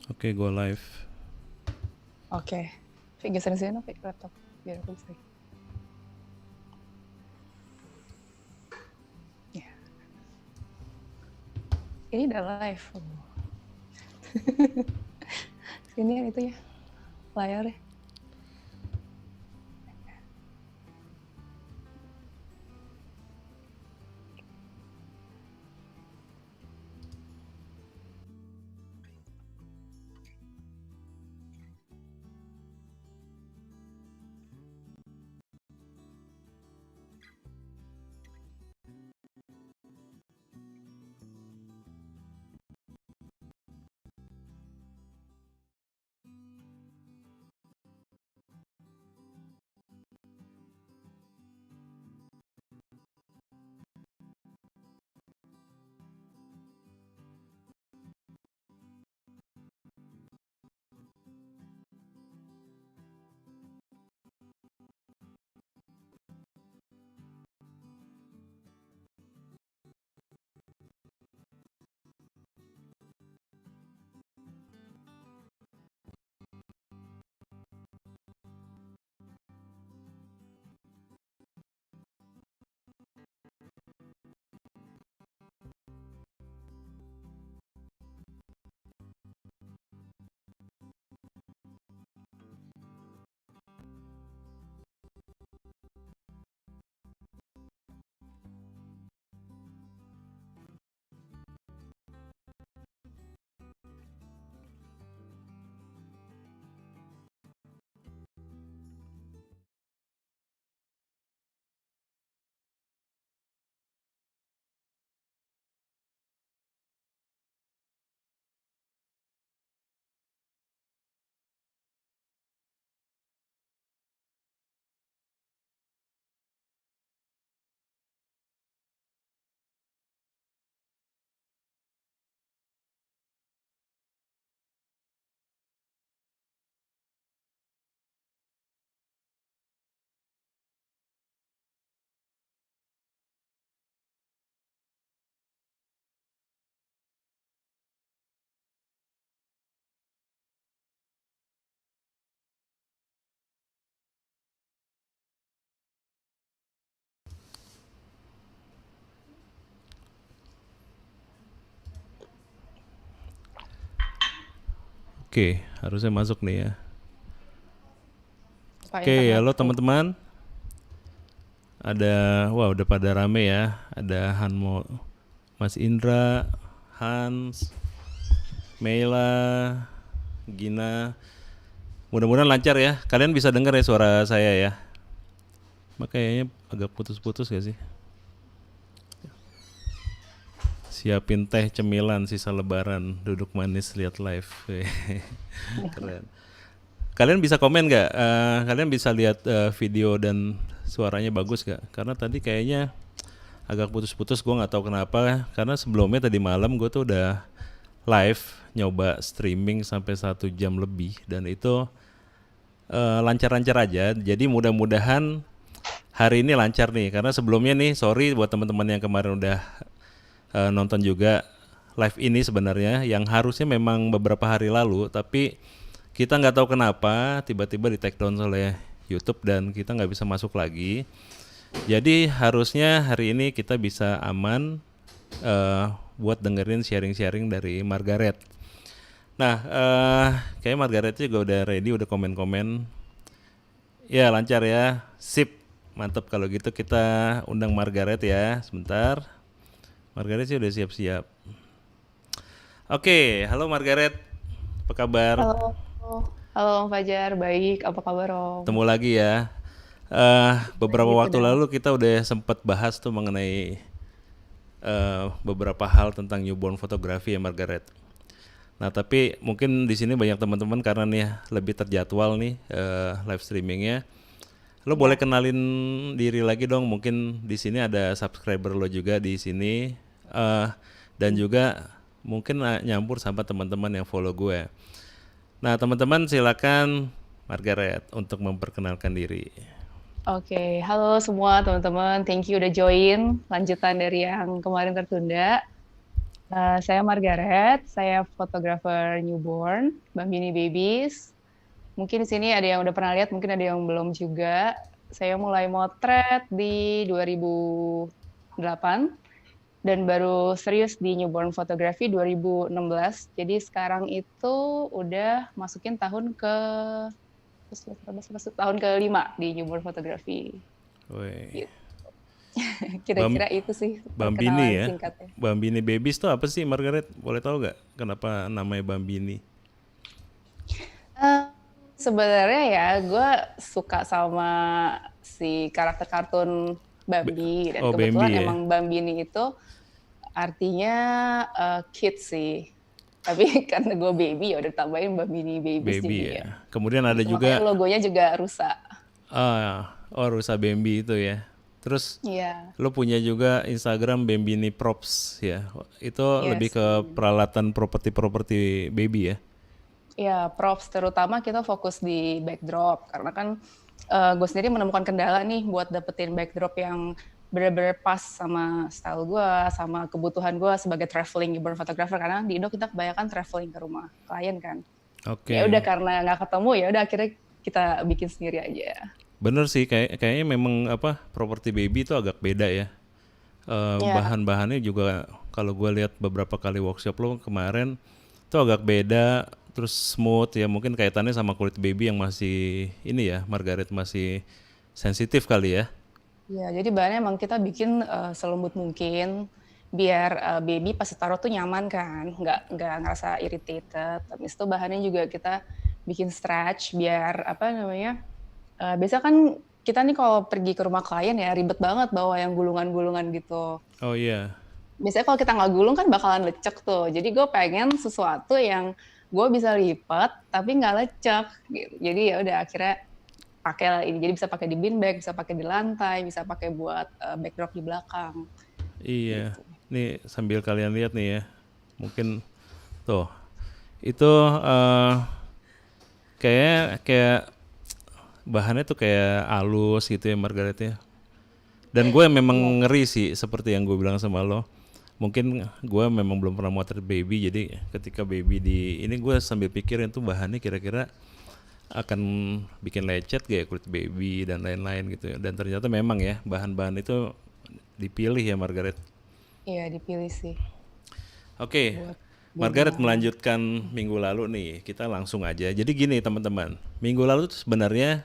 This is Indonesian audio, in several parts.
Oke, go live. Oke. Fik, geserin sini dong, Fik, laptop. Biar aku bisa. Ya. Ini udah live. Sini yang itu ya, layarnya. Oke, harusnya masuk nih ya. Pak Oke, halo internetku. teman-teman. Wah udah pada rame ya. Ada Hanmo, Mas Indra, Hans, Meila, Gina. Mudah-mudahan lancar ya. Kalian bisa dengar ya suara saya ya. Makanya agak putus-putus gak sih? Siapin teh cemilan sisa lebaran, duduk manis lihat live. Keren. Kalian bisa komen nggak? Kalian bisa lihat video dan suaranya bagus nggak? Karena tadi kayaknya agak putus-putus, gue nggak tahu kenapa. Karena sebelumnya tadi malam gue tuh udah live nyoba streaming sampai 1 jam lebih dan itu lancar-lancar aja. Jadi mudah-mudahan hari ini lancar nih. Karena sebelumnya nih, sorry buat teman-teman yang kemarin udah nonton juga live ini sebenarnya yang harusnya memang beberapa hari lalu, tapi kita nggak tahu kenapa tiba-tiba di take down oleh YouTube dan kita nggak bisa masuk lagi. Jadi harusnya hari ini kita bisa aman buat dengerin sharing-sharing dari Margaret. Nah, kayak Margaret juga udah ready, udah komen-komen. Ya lancar ya, sip, mantap kalau gitu kita undang Margaret ya, sebentar. Margaret sih udah siap-siap. Oke, halo Margaret, apa kabar? Halo. Halo Om Fajar, baik. Apa kabar Om? Ketemu lagi ya. Beberapa Baik, waktu udah. lalu kita udah sempat bahas tuh mengenai beberapa hal tentang newborn fotografi ya Margaret. Nah tapi mungkin di sini banyak teman-teman karena nih ya, lebih terjadwal nih live streamingnya. Lo boleh Ya. kenalin diri lagi dong. Mungkin di sini ada subscriber lo juga di sini dan juga mungkin nyampur sama teman-teman yang follow gue. Nah teman-teman silakan Margaret untuk memperkenalkan diri. Oke, halo semua teman-teman. Thank you udah join. Lanjutan dari yang kemarin tertunda. Saya Margaret, saya fotografer newborn, Bambini Babies. Mungkin di sini ada yang udah pernah lihat, mungkin ada yang belum juga. Saya mulai motret di 2008 dan baru serius di newborn fotografi 2016. Jadi sekarang itu udah masukin tahun kelima di newborn fotografi. Woi, Gitu. Bam Kira-kira itu sih Bambini perkenalan ya. singkatnya. Bambini Babies tuh apa sih Margaret? Boleh tahu nggak kenapa namanya Bambini? Eh, Sebenarnya ya, gue suka sama si karakter kartun Bambi dan Oh, kebetulan Bambi ya. emang Bambini itu artinya kid sih. Tapi karena gue baby ya udah tambahin Bambini Babies Baby jadinya. ya. Kemudian ada Gitu, makanya juga logonya juga rusak. Rusa Bambi itu ya. Terus Iya, lo punya juga Instagram Bambini Props ya. Itu lebih yes. ke peralatan properti-properti baby ya. Ya, props terutama kita fokus di backdrop karena kan gue sendiri menemukan kendala nih buat dapetin backdrop yang benar-benar pas sama style gue, sama kebutuhan gue sebagai traveling newborn photographer karena di Indo kita kebanyakan traveling ke rumah klien kan. Ya udah Oke. karena nggak ketemu ya udah akhirnya kita bikin sendiri aja. Bener sih kayaknya memang apa properti baby itu agak beda ya. Ya, Bahan-bahannya juga kalau gue lihat beberapa kali workshop lo kemarin itu agak beda terus smooth ya mungkin kaitannya sama kulit baby yang masih ini ya Margaret masih sensitif kali ya. ya jadi bahannya emang kita bikin selembut mungkin biar baby pas taruh tuh nyaman kan, nggak ngerasa irritated. Habis itu bahannya juga kita bikin stretch biar apa namanya. Biasa kan kita nih kalau pergi ke rumah klien ya ribet banget bawa yang gulungan-gulungan gitu. Oh iya. Biasanya kalau kita nggak gulung kan bakalan lecek tuh. Jadi gue pengen sesuatu yang gue bisa lipat tapi nggak lecek gitu. Jadi ya udah akhirnya pakai ini. Jadi bisa pakai di bin bag, bisa pakai di lantai, bisa pakai buat backdrop di belakang Iya. gitu. Nih sambil kalian lihat nih ya. Mungkin tuh itu kayak bahannya tuh kayak halus gitu ya Margaret ya. Dan gue Iya. memang ngeri sih seperti yang gue bilang sama lo. Mungkin gue memang belum pernah motret baby jadi ketika baby di ini gue sambil pikirin tuh bahannya kira-kira akan bikin lecet gak ya kulit baby dan lain-lain gitu ya. Dan ternyata memang ya bahan-bahan itu dipilih ya Margaret. Iya dipilih sih Oke, buat baby Margaret nyaman. melanjutkan minggu lalu nih, kita langsung aja. Jadi gini teman-teman, minggu lalu tuh sebenarnya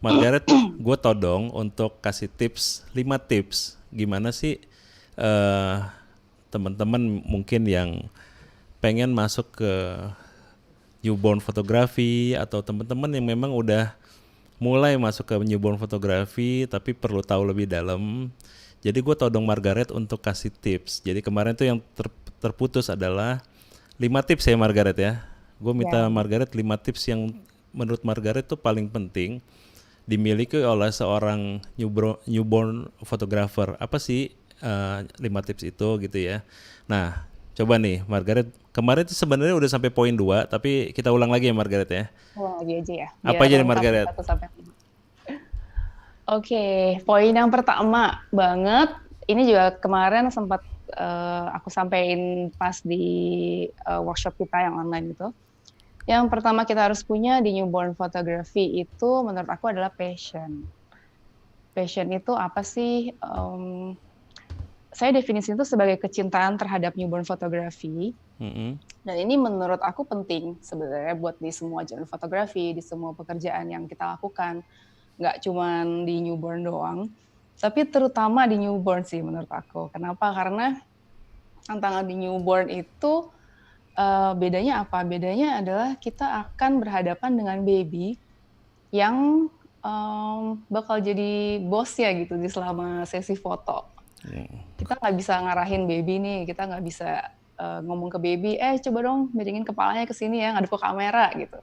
Margaret gue todong untuk kasih tips, 5 tips gimana sih eh teman-teman mungkin yang pengen masuk ke newborn fotografi atau teman-teman yang memang udah mulai masuk ke newborn fotografi tapi perlu tahu lebih dalam. Jadi gue todong Margaret untuk kasih tips. Jadi kemarin tuh yang terputus adalah 5 tips ya Margaret ya. Gue minta Ya, Margaret 5 tips yang menurut Margaret tuh paling penting dimiliki oleh seorang newborn photographer. Apa sih 5 tips itu gitu ya. Nah, coba nih Margaret, kemarin tuh sebenarnya udah sampai poin 2, tapi kita ulang lagi ya Margaret ya. ulang lagi aja ya Apa biar aja nih lengkap Margaret? 1 sampai 5. Oke, poin yang pertama banget, ini juga kemarin sempat aku sampaikan pas di workshop kita yang online itu. Yang pertama kita harus punya di newborn photography itu menurut aku adalah passion. Passion itu apa sih? Saya definisi itu sebagai kecintaan terhadap newborn photography. Mm-mm. Dan ini menurut aku penting sebenarnya buat di semua jalan fotografi, di semua pekerjaan yang kita lakukan. Nggak cuma di newborn doang, tapi terutama di newborn sih menurut aku. Kenapa? Karena tantangan di newborn itu bedanya apa? Bedanya adalah kita akan berhadapan dengan baby yang bakal jadi bosnya gitu di selama sesi foto. Kita nggak bisa ngarahin baby nih, kita nggak bisa ngomong ke baby, coba dong miringin kepalanya ke sini ya, ngadep ke kamera gitu.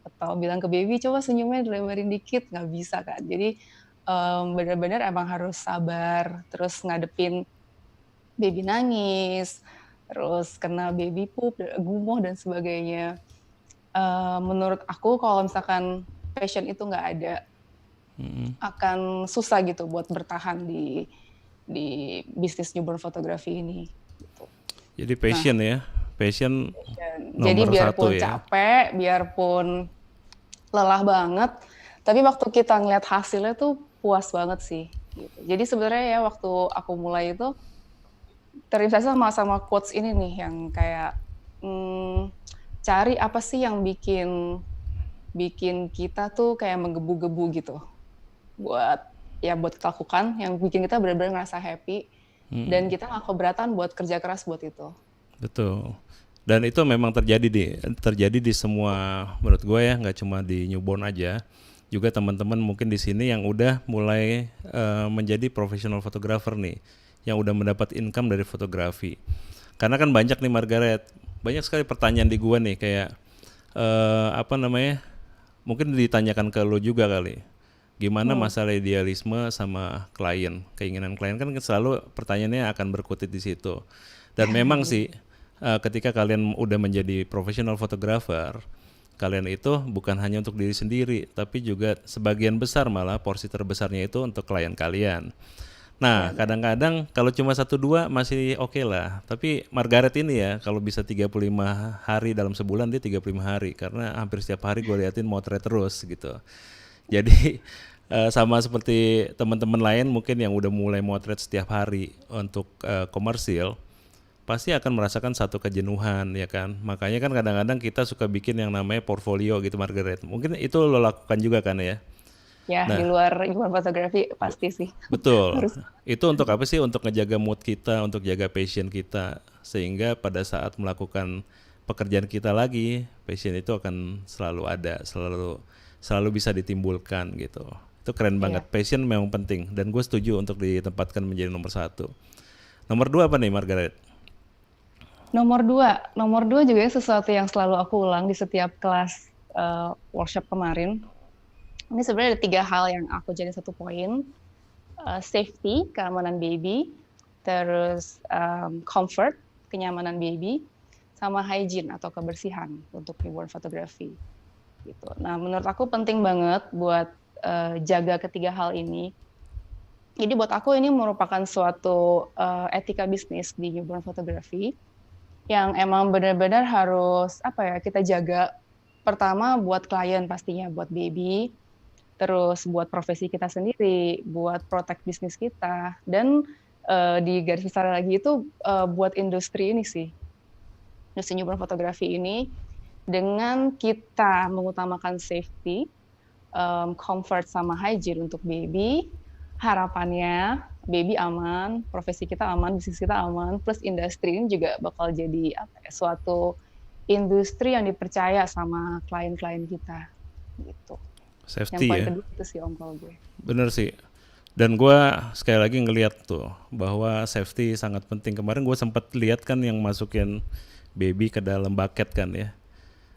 Atau bilang ke baby, coba senyumnya dilebarin dikit, nggak bisa kan. Jadi benar-benar emang harus sabar, terus ngadepin baby nangis, terus kena baby poop, gumoh dan sebagainya. Menurut aku kalau misalkan passion itu nggak ada, akan susah gitu buat bertahan di bisnis newborn photography ini. Gitu. Jadi Nah, passion ya, passion jadi nomor satu biarpun ya. capek, biarpun lelah banget, tapi waktu kita ngeliat hasilnya tuh puas banget sih. Gitu. Jadi sebenarnya ya waktu aku mulai itu terinspirasi sama quotes ini nih yang kayak hmm, cari apa sih yang bikin bikin kita tuh kayak menggebu-gebu gitu buat ya buat kita lakukan yang bikin kita benar-benar ngerasa happy dan kita nggak keberatan buat kerja keras buat itu. Betul. Dan itu memang terjadi di semua, menurut gue ya, nggak cuma di newborn aja. Juga teman-teman mungkin di sini yang udah mulai menjadi profesional fotografer nih, yang udah mendapat income dari fotografi. Karena kan banyak nih Margaret, banyak sekali pertanyaan di gua nih kayak apa namanya? Mungkin ditanyakan ke lo juga kali. Gimana Hmm. masalah idealisme sama klien? Keinginan klien kan selalu pertanyaannya akan berkutit di situ. Dan memang sih ketika kalian udah menjadi profesional fotografer, kalian itu bukan hanya untuk diri sendiri, tapi juga sebagian besar malah porsi terbesarnya itu untuk klien kalian. Ya, Nah, benar. kadang-kadang kalau cuma satu dua masih oke lah. Tapi Margaret ini ya, kalau bisa 35 hari dalam sebulan dia 35 hari karena hampir setiap hari gue liatin motret terus gitu. Jadi sama seperti teman-teman lain mungkin yang udah mulai motret setiap hari untuk komersil, pasti akan merasakan satu kejenuhan ya kan. Makanya kan kadang-kadang kita suka bikin yang namanya portfolio gitu Margaret. Mungkin itu lo lakukan juga kan ya. Ya, di Nah, luar fotografi pasti sih betul. harus. Itu untuk apa sih? Untuk ngejaga mood kita, untuk jaga passion kita, sehingga pada saat melakukan pekerjaan kita lagi, passion itu akan selalu ada, selalu bisa ditimbulkan gitu. Itu keren banget. Ya. Passion memang penting, dan gue setuju untuk ditempatkan menjadi nomor satu. Nomor dua apa nih, Margaret? Nomor dua juga sesuatu yang selalu aku ulang di setiap kelas workshop kemarin. Ini sebenarnya ada tiga hal yang aku jadi satu poin. Safety, keamanan baby, terus comfort, kenyamanan baby, sama hygiene atau kebersihan untuk newborn photography. Gitu. Nah, menurut aku penting banget buat jaga ketiga hal ini. Jadi buat aku ini merupakan suatu etika bisnis di newborn photography yang emang benar-benar harus apa ya kita jaga. Pertama buat klien pastinya, buat baby, terus buat profesi kita sendiri, buat protect bisnis kita, dan di garis besar lagi itu buat industri ini sih, industri newborn fotografi ini, dengan kita mengutamakan safety, comfort sama hygiene untuk baby, harapannya baby aman, profesi kita aman, bisnis kita aman, plus industri ini juga bakal jadi apa ya, suatu industri yang dipercaya sama klien-klien kita gitu. Yang Safety paling ya. kedua itu sih om kalau gue. Bener sih. Dan gue sekali lagi ngeliat tuh bahwa safety sangat penting. Kemarin gue sempat lihat kan yang masukin baby ke dalam bucket kan ya.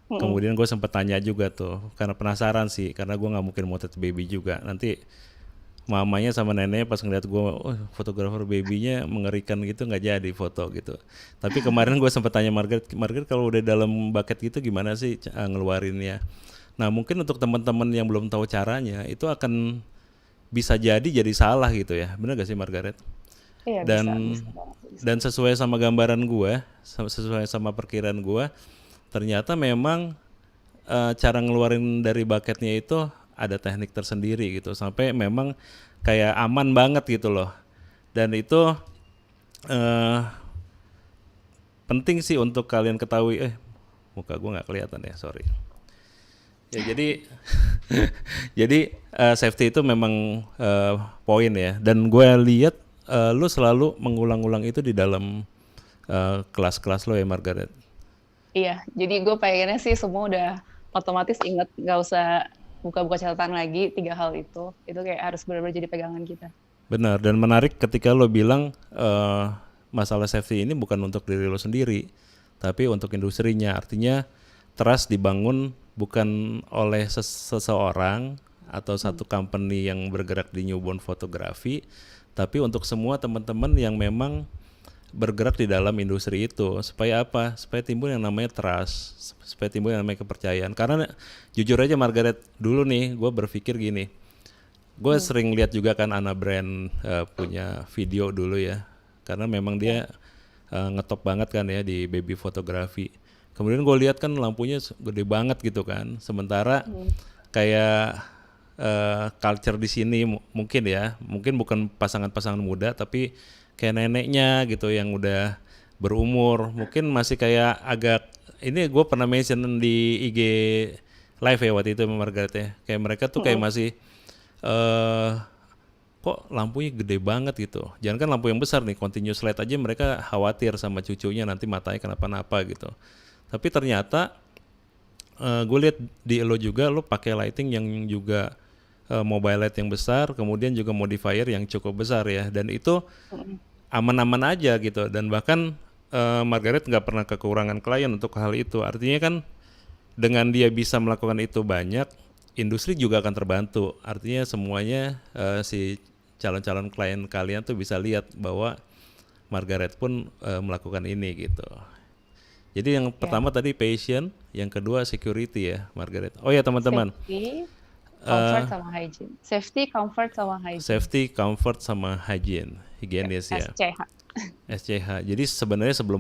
Mm-mm. Kemudian gue sempat tanya juga tuh karena penasaran sih, karena gue nggak mungkin motret baby juga. Nanti mamanya sama neneknya pas ngeliat gue, oh fotografer babynya mengerikan gitu, nggak jadi foto gitu. Tapi kemarin gue sempat tanya Margaret, Margaret kalau udah dalam bucket gitu gimana sih ngeluarinnya? Nah mungkin untuk teman-teman yang belum tahu caranya itu akan bisa jadi salah gitu ya, bener gak sih Margaret? Iya Dan bisa banget bisa. dan sesuai sama gambaran gue, sesuai sama perkiraan gue, ternyata memang cara ngeluarin dari bucketnya itu ada teknik tersendiri gitu, sampai memang kayak aman banget gitu loh. Dan itu eh, penting sih untuk kalian ketahui. Muka gue nggak kelihatan ya, sorry. Ya jadi jadi safety itu memang poin ya. Dan gue lihat lu selalu mengulang-ulang itu di dalam kelas-kelas lo ya Margaret. Iya, jadi gue pengennya sih semua udah otomatis inget, nggak usah buka-buka catatan lagi tiga hal itu. Itu kayak harus benar-benar jadi pegangan kita. Benar, dan menarik ketika lo bilang masalah safety ini bukan untuk diri lo sendiri, tapi untuk industrinya. Artinya trust dibangun bukan oleh seseorang atau Hmm. satu company yang bergerak di newborn fotografi, tapi untuk semua teman-teman yang memang bergerak di dalam industri itu. Supaya apa? Supaya timbul yang namanya trust, supaya timbul yang namanya kepercayaan. Karena jujur aja Margaret, dulu nih gue berpikir gini, gue Hmm. sering lihat juga kan Ana Brand punya video dulu ya, karena memang dia Ya. ngetop banget kan ya di baby fotografi. Kemudian gue lihat kan lampunya gede banget gitu kan. Sementara kayak culture di sini mungkin ya, mungkin bukan pasangan-pasangan muda tapi kayak neneknya gitu yang udah berumur, mungkin masih kayak agak ini gue pernah mention di IG live ya waktu itu sama Margaret ya. Kayak mereka tuh kayak masih eh kok lampunya gede banget gitu. Jangan kan lampu yang besar nih, continuous light aja mereka khawatir sama cucunya nanti matanya kenapa-napa gitu. Tapi ternyata gue lihat di lo juga lo pakai lighting yang juga mobile light yang besar, kemudian juga modifier yang cukup besar ya, dan itu aman-aman aja gitu. Dan bahkan Margaret nggak pernah kekurangan klien untuk hal itu. Artinya kan dengan dia bisa melakukan itu banyak, industri juga akan terbantu. Artinya semuanya si calon-calon klien kalian tuh bisa lihat bahwa Margaret pun melakukan ini gitu. Jadi yang pertama tadi passion, yang kedua security ya Margaret. Oh ya teman-teman. Safety, comfort, sama hygiene. Safety, comfort, sama hygiene. Higienis ya. SCH. SCH. Jadi sebenarnya sebelum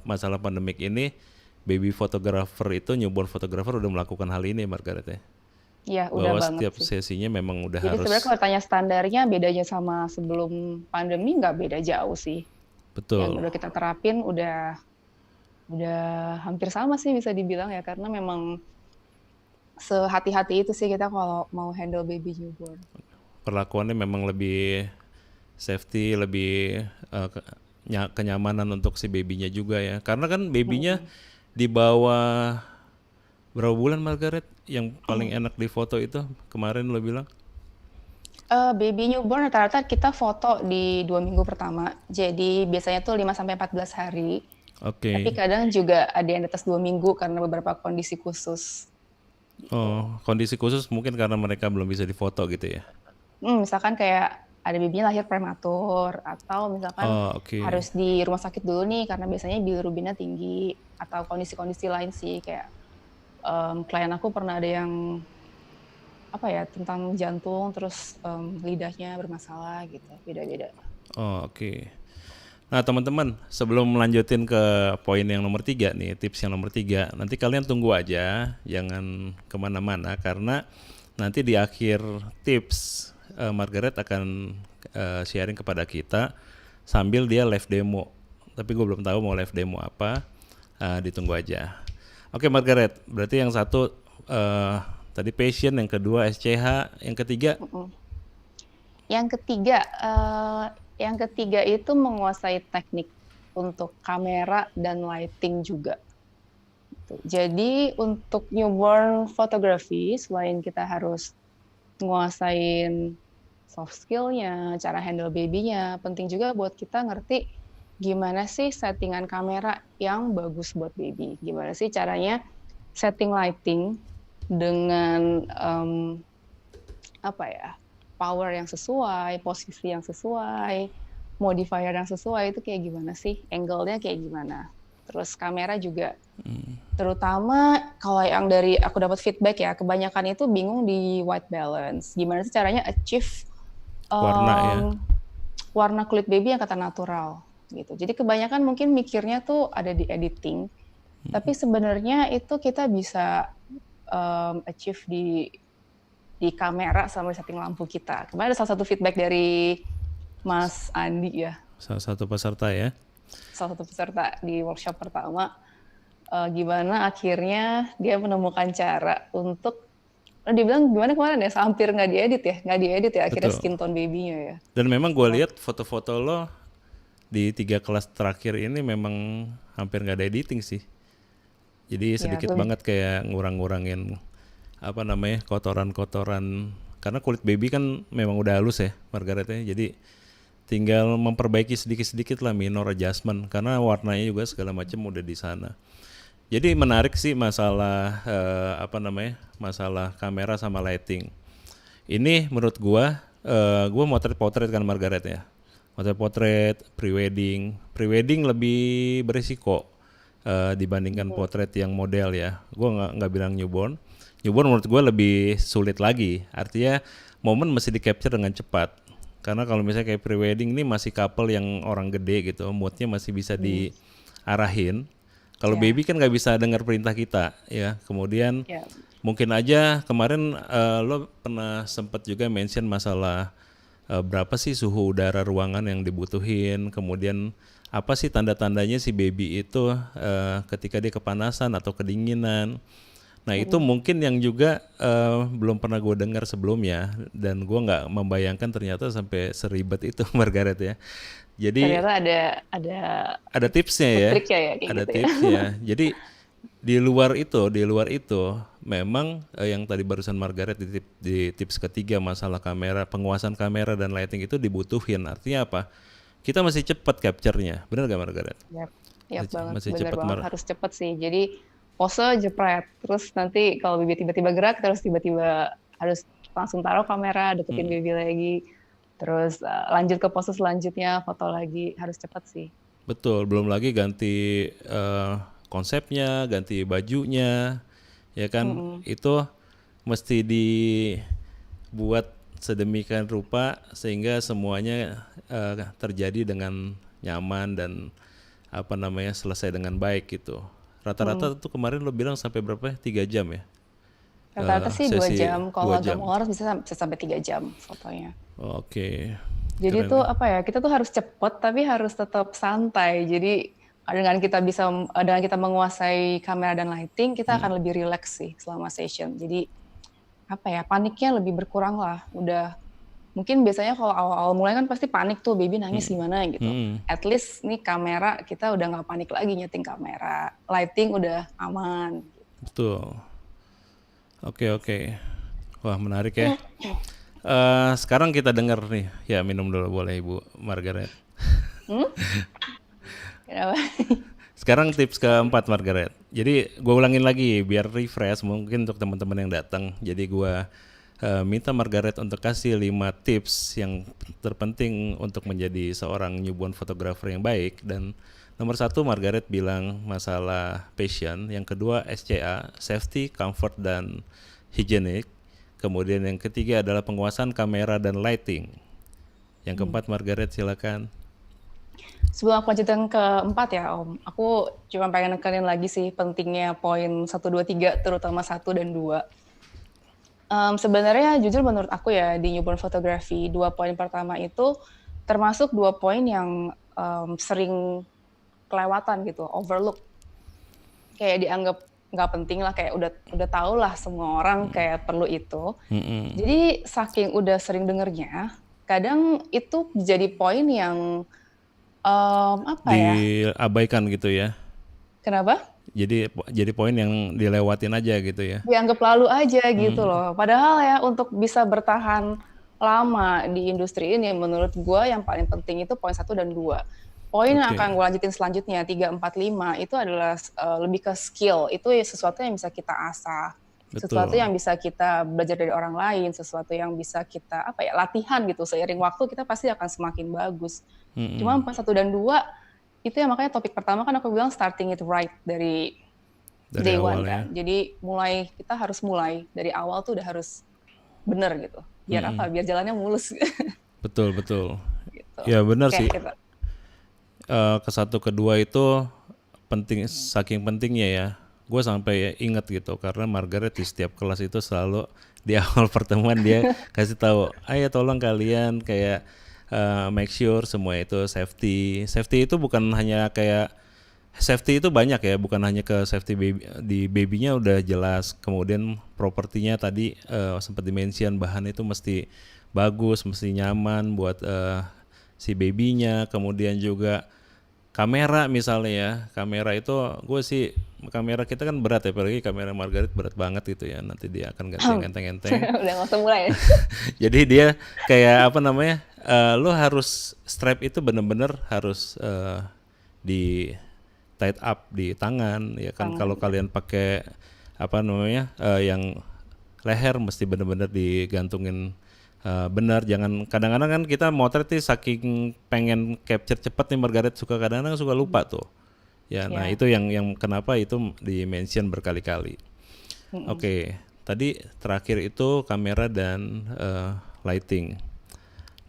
masalah pandemik ini, baby photographer itu, newborn photographer udah melakukan hal ini Margaret ya. Iya, udah Bahwa banget setiap sih. sesinya memang udah Jadi harus. sebenarnya kalau tanya standarnya bedanya sama sebelum pandemi nggak beda jauh sih. Yang Betul. udah kita terapin udah hampir sama sih bisa dibilang ya, karena memang sehati-hati itu sih kita kalau mau handle baby newborn. Perlakuannya memang lebih safety, lebih kenyamanan untuk si babynya juga ya. Karena kan babynya di bawah berapa bulan Margaret yang paling enak di foto itu kemarin lo bilang? Baby newborn rata-rata kita foto di 2 minggu pertama. Jadi biasanya tuh 5 sampai 14 hari. Tapi Oke. kadang juga ada yang di atas 2 minggu karena beberapa kondisi khusus. Oh, kondisi khusus mungkin karena mereka belum bisa difoto gitu ya. Misalkan kayak ada babynya lahir prematur, atau misalkan Oh, oke. harus di rumah sakit dulu nih karena biasanya bilirubinnya tinggi, atau kondisi-kondisi lain sih kayak klien aku pernah ada yang tentang jantung terus lidahnya bermasalah gitu, beda-beda. Oh, oke. Nah, teman-teman, sebelum melanjutin ke poin yang nomor 3 nih, tips yang nomor 3, nanti kalian tunggu aja, jangan kemana-mana, karena nanti di akhir tips, Margaret akan sharing kepada kita sambil dia live demo. Tapi gue belum tahu mau live demo apa, ditunggu aja. Oke, Margaret, berarti yang satu tadi passion, yang kedua SCH, yang ketiga? Yang ketiga itu menguasai teknik untuk kamera dan lighting juga. Jadi untuk newborn photography, selain kita harus nguasain soft skill-nya, cara handle baby-nya, penting juga buat kita ngerti gimana sih settingan kamera yang bagus buat baby. Gimana sih caranya setting lighting dengan power yang sesuai, posisi yang sesuai, modifier yang sesuai, itu kayak gimana sih, angle-nya kayak gimana. Terus kamera juga, terutama kalau yang dari aku dapat feedback ya, kebanyakan itu bingung di white balance. Gimana sih caranya achieve Warna ya. warna kulit baby yang kata natural gitu. Jadi kebanyakan mungkin mikirnya tuh ada di editing, tapi sebenarnya itu kita bisa achieve di kamera sama setting lampu kita. Kemarin ada salah satu feedback dari Mas Andi ya, Salah satu peserta ya. salah satu peserta di workshop pertama, gimana akhirnya dia menemukan cara untuk, dia bilang gimana kemarin ya, hampir nggak diedit ya akhirnya Betul. skin tone baby-nya ya. Dan memang gue lihat foto-foto lo di 3 kelas terakhir ini memang hampir nggak ada editing sih. Jadi sedikit banget kayak ngurang-ngurangin kotoran-kotoran, karena kulit baby kan memang udah halus ya Margaret ya. Jadi tinggal memperbaiki sedikit-sedikit lah, minor adjustment, karena warnanya juga segala macam udah di sana. Jadi menarik sih masalah masalah kamera sama lighting. Ini menurut gua motret-potret kan Margaret ya. Motret-potret, pre-wedding lebih berisiko dibandingkan potret yang model ya. Gua nggak bilang newborn. Newborn menurut gua lebih sulit lagi. Artinya momen mesti di capture dengan cepat. Karena kalau misalnya kayak pre-wedding ini masih couple yang orang gede gitu, moodnya masih bisa diarahin. Kalau Ya, baby kan nggak bisa dengar perintah kita, ya. Kemudian ya. mungkin aja kemarin lo pernah sempat juga mention masalah berapa sih suhu udara ruangan yang dibutuhin, kemudian apa sih tanda-tandanya si baby itu ketika dia kepanasan atau kedinginan. Nah itu mungkin yang juga belum pernah gue dengar sebelumnya, dan gue nggak membayangkan ternyata sampai seribet itu Margaret ya. Jadi Ternyata ada ada tipsnya ya, triknya ya kayak ada gitu ya. tipsnya. Jadi di luar itu memang yang tadi barusan Margaret di tips ketiga masalah kamera, penguasaan kamera dan lighting itu dibutuhin. Artinya apa? Kita masih cepat capture-nya, benar gak Margaret? Yap, yap banget, Masih bener cepat banget harus cepet sih. Jadi pose jepret, terus nanti kalau baby tiba-tiba gerak, terus tiba-tiba harus langsung taruh kamera, deketin baby lagi, terus lanjut ke pose selanjutnya, foto lagi, harus cepet sih. Betul, belum lagi ganti konsepnya, ganti bajunya, ya kan? Itu mesti dibuat sedemikian rupa sehingga semuanya terjadi dengan nyaman dan apa namanya selesai dengan baik gitu. Rata-rata tuh kemarin lo bilang sampai berapa ya? 3 jam ya? Rata-rata sih 2 Sesi jam, kalau 2 agak jam. molor bisa sampai 3 jam fotonya. Oke. Jadi Keren tuh nih. apa ya, kita tuh harus cepet tapi harus tetap santai. Jadi dengan kita menguasai kamera dan lighting, kita akan lebih relax sih selama session. Jadi apa ya, paniknya lebih berkurang lah. Udah mungkin biasanya kalau awal-awal mulai kan pasti panik tuh, baby nangis gimana gitu. At least nih kamera kita udah nggak panik lagi nyeting kamera, lighting udah aman. Betul. Oke, oke. Wah, menarik ya. Sekarang kita dengar nih. Ya, minum dulu boleh Ibu Margaret. Kenapa? Sekarang tips keempat Margaret. Jadi gue ulangin lagi biar refresh mungkin untuk teman-teman yang datang. Jadi gue minta Margaret untuk kasih 5 tips yang terpenting untuk menjadi seorang newborn photographer yang baik. Dan nomor 1 Margaret bilang masalah passion. Yang kedua SCA, safety, comfort, dan hygienic. Kemudian yang ketiga adalah penguasaan kamera dan lighting. Yang keempat Margaret silakan. Sebelum aku lanjut yang keempat ya Om, aku cuma pengen nekenin lagi sih pentingnya poin 1, 2, 3, terutama 1 dan 2. Sebenarnya jujur menurut aku ya di newborn photography, 2 poin pertama itu termasuk 2 poin yang sering kelewatan gitu, overlook. Kayak dianggap nggak penting lah, kayak udah tahu lah semua orang kayak perlu itu. Jadi saking udah sering dengernya, kadang itu jadi poin yang apa ya? Diabaikan gitu ya. Kenapa? Jadi poin yang dilewatin aja gitu ya. Dianggap lalu aja gitu loh. Padahal ya untuk bisa bertahan lama di industri ini menurut gue yang paling penting itu poin 1 dan 2. Poin yang Oke. akan gue lanjutin selanjutnya 3, 4, 5 itu adalah lebih ke skill. Itu ya sesuatu yang bisa kita asah. Sesuatu Betul. yang bisa kita belajar dari orang lain, sesuatu yang bisa kita apa ya latihan gitu. Seiring waktu kita pasti akan semakin bagus. Cuma poin 1 dan 2 itu ya makanya topik pertama kan aku bilang starting it right dari day one awal kan. ya. Jadi kita harus mulai dari awal tuh udah harus bener gitu. Biar apa? Biar jalannya mulus Betul, betul. gitu. Ya benar Oke, sih. gitu. Ke satu kedua itu penting, saking pentingnya ya. Gue sampai inget gitu karena Margaret di setiap kelas itu selalu di awal pertemuan dia kasih tahu, ayo tolong kalian kayak make sure semua itu safety. Safety itu bukan hanya kayak safety itu banyak ya, bukan hanya ke safety baby, di babynya udah jelas. Kemudian propertinya tadi sempat dimention bahan itu mesti bagus, mesti nyaman buat si babynya. Kemudian juga kamera misalnya ya, kamera itu kamera kita kan berat ya, apalagi kamera Margaret berat banget gitu ya, nanti dia akan ganti yang enteng-enteng. Udah nggak usah mulai. Jadi dia kayak apa namanya, lo harus strap itu bener-bener harus di tight up di tangan ya kan. Kalau kalian pakai apa namanya yang leher mesti bener-bener digantungin benar. Jangan, kadang-kadang kan kita motret nih saking pengen capture cepat nih Margaret kadang-kadang suka lupa tuh ya. Nah itu yang kenapa itu di mention berkali-kali. Oke, tadi terakhir itu kamera dan lighting.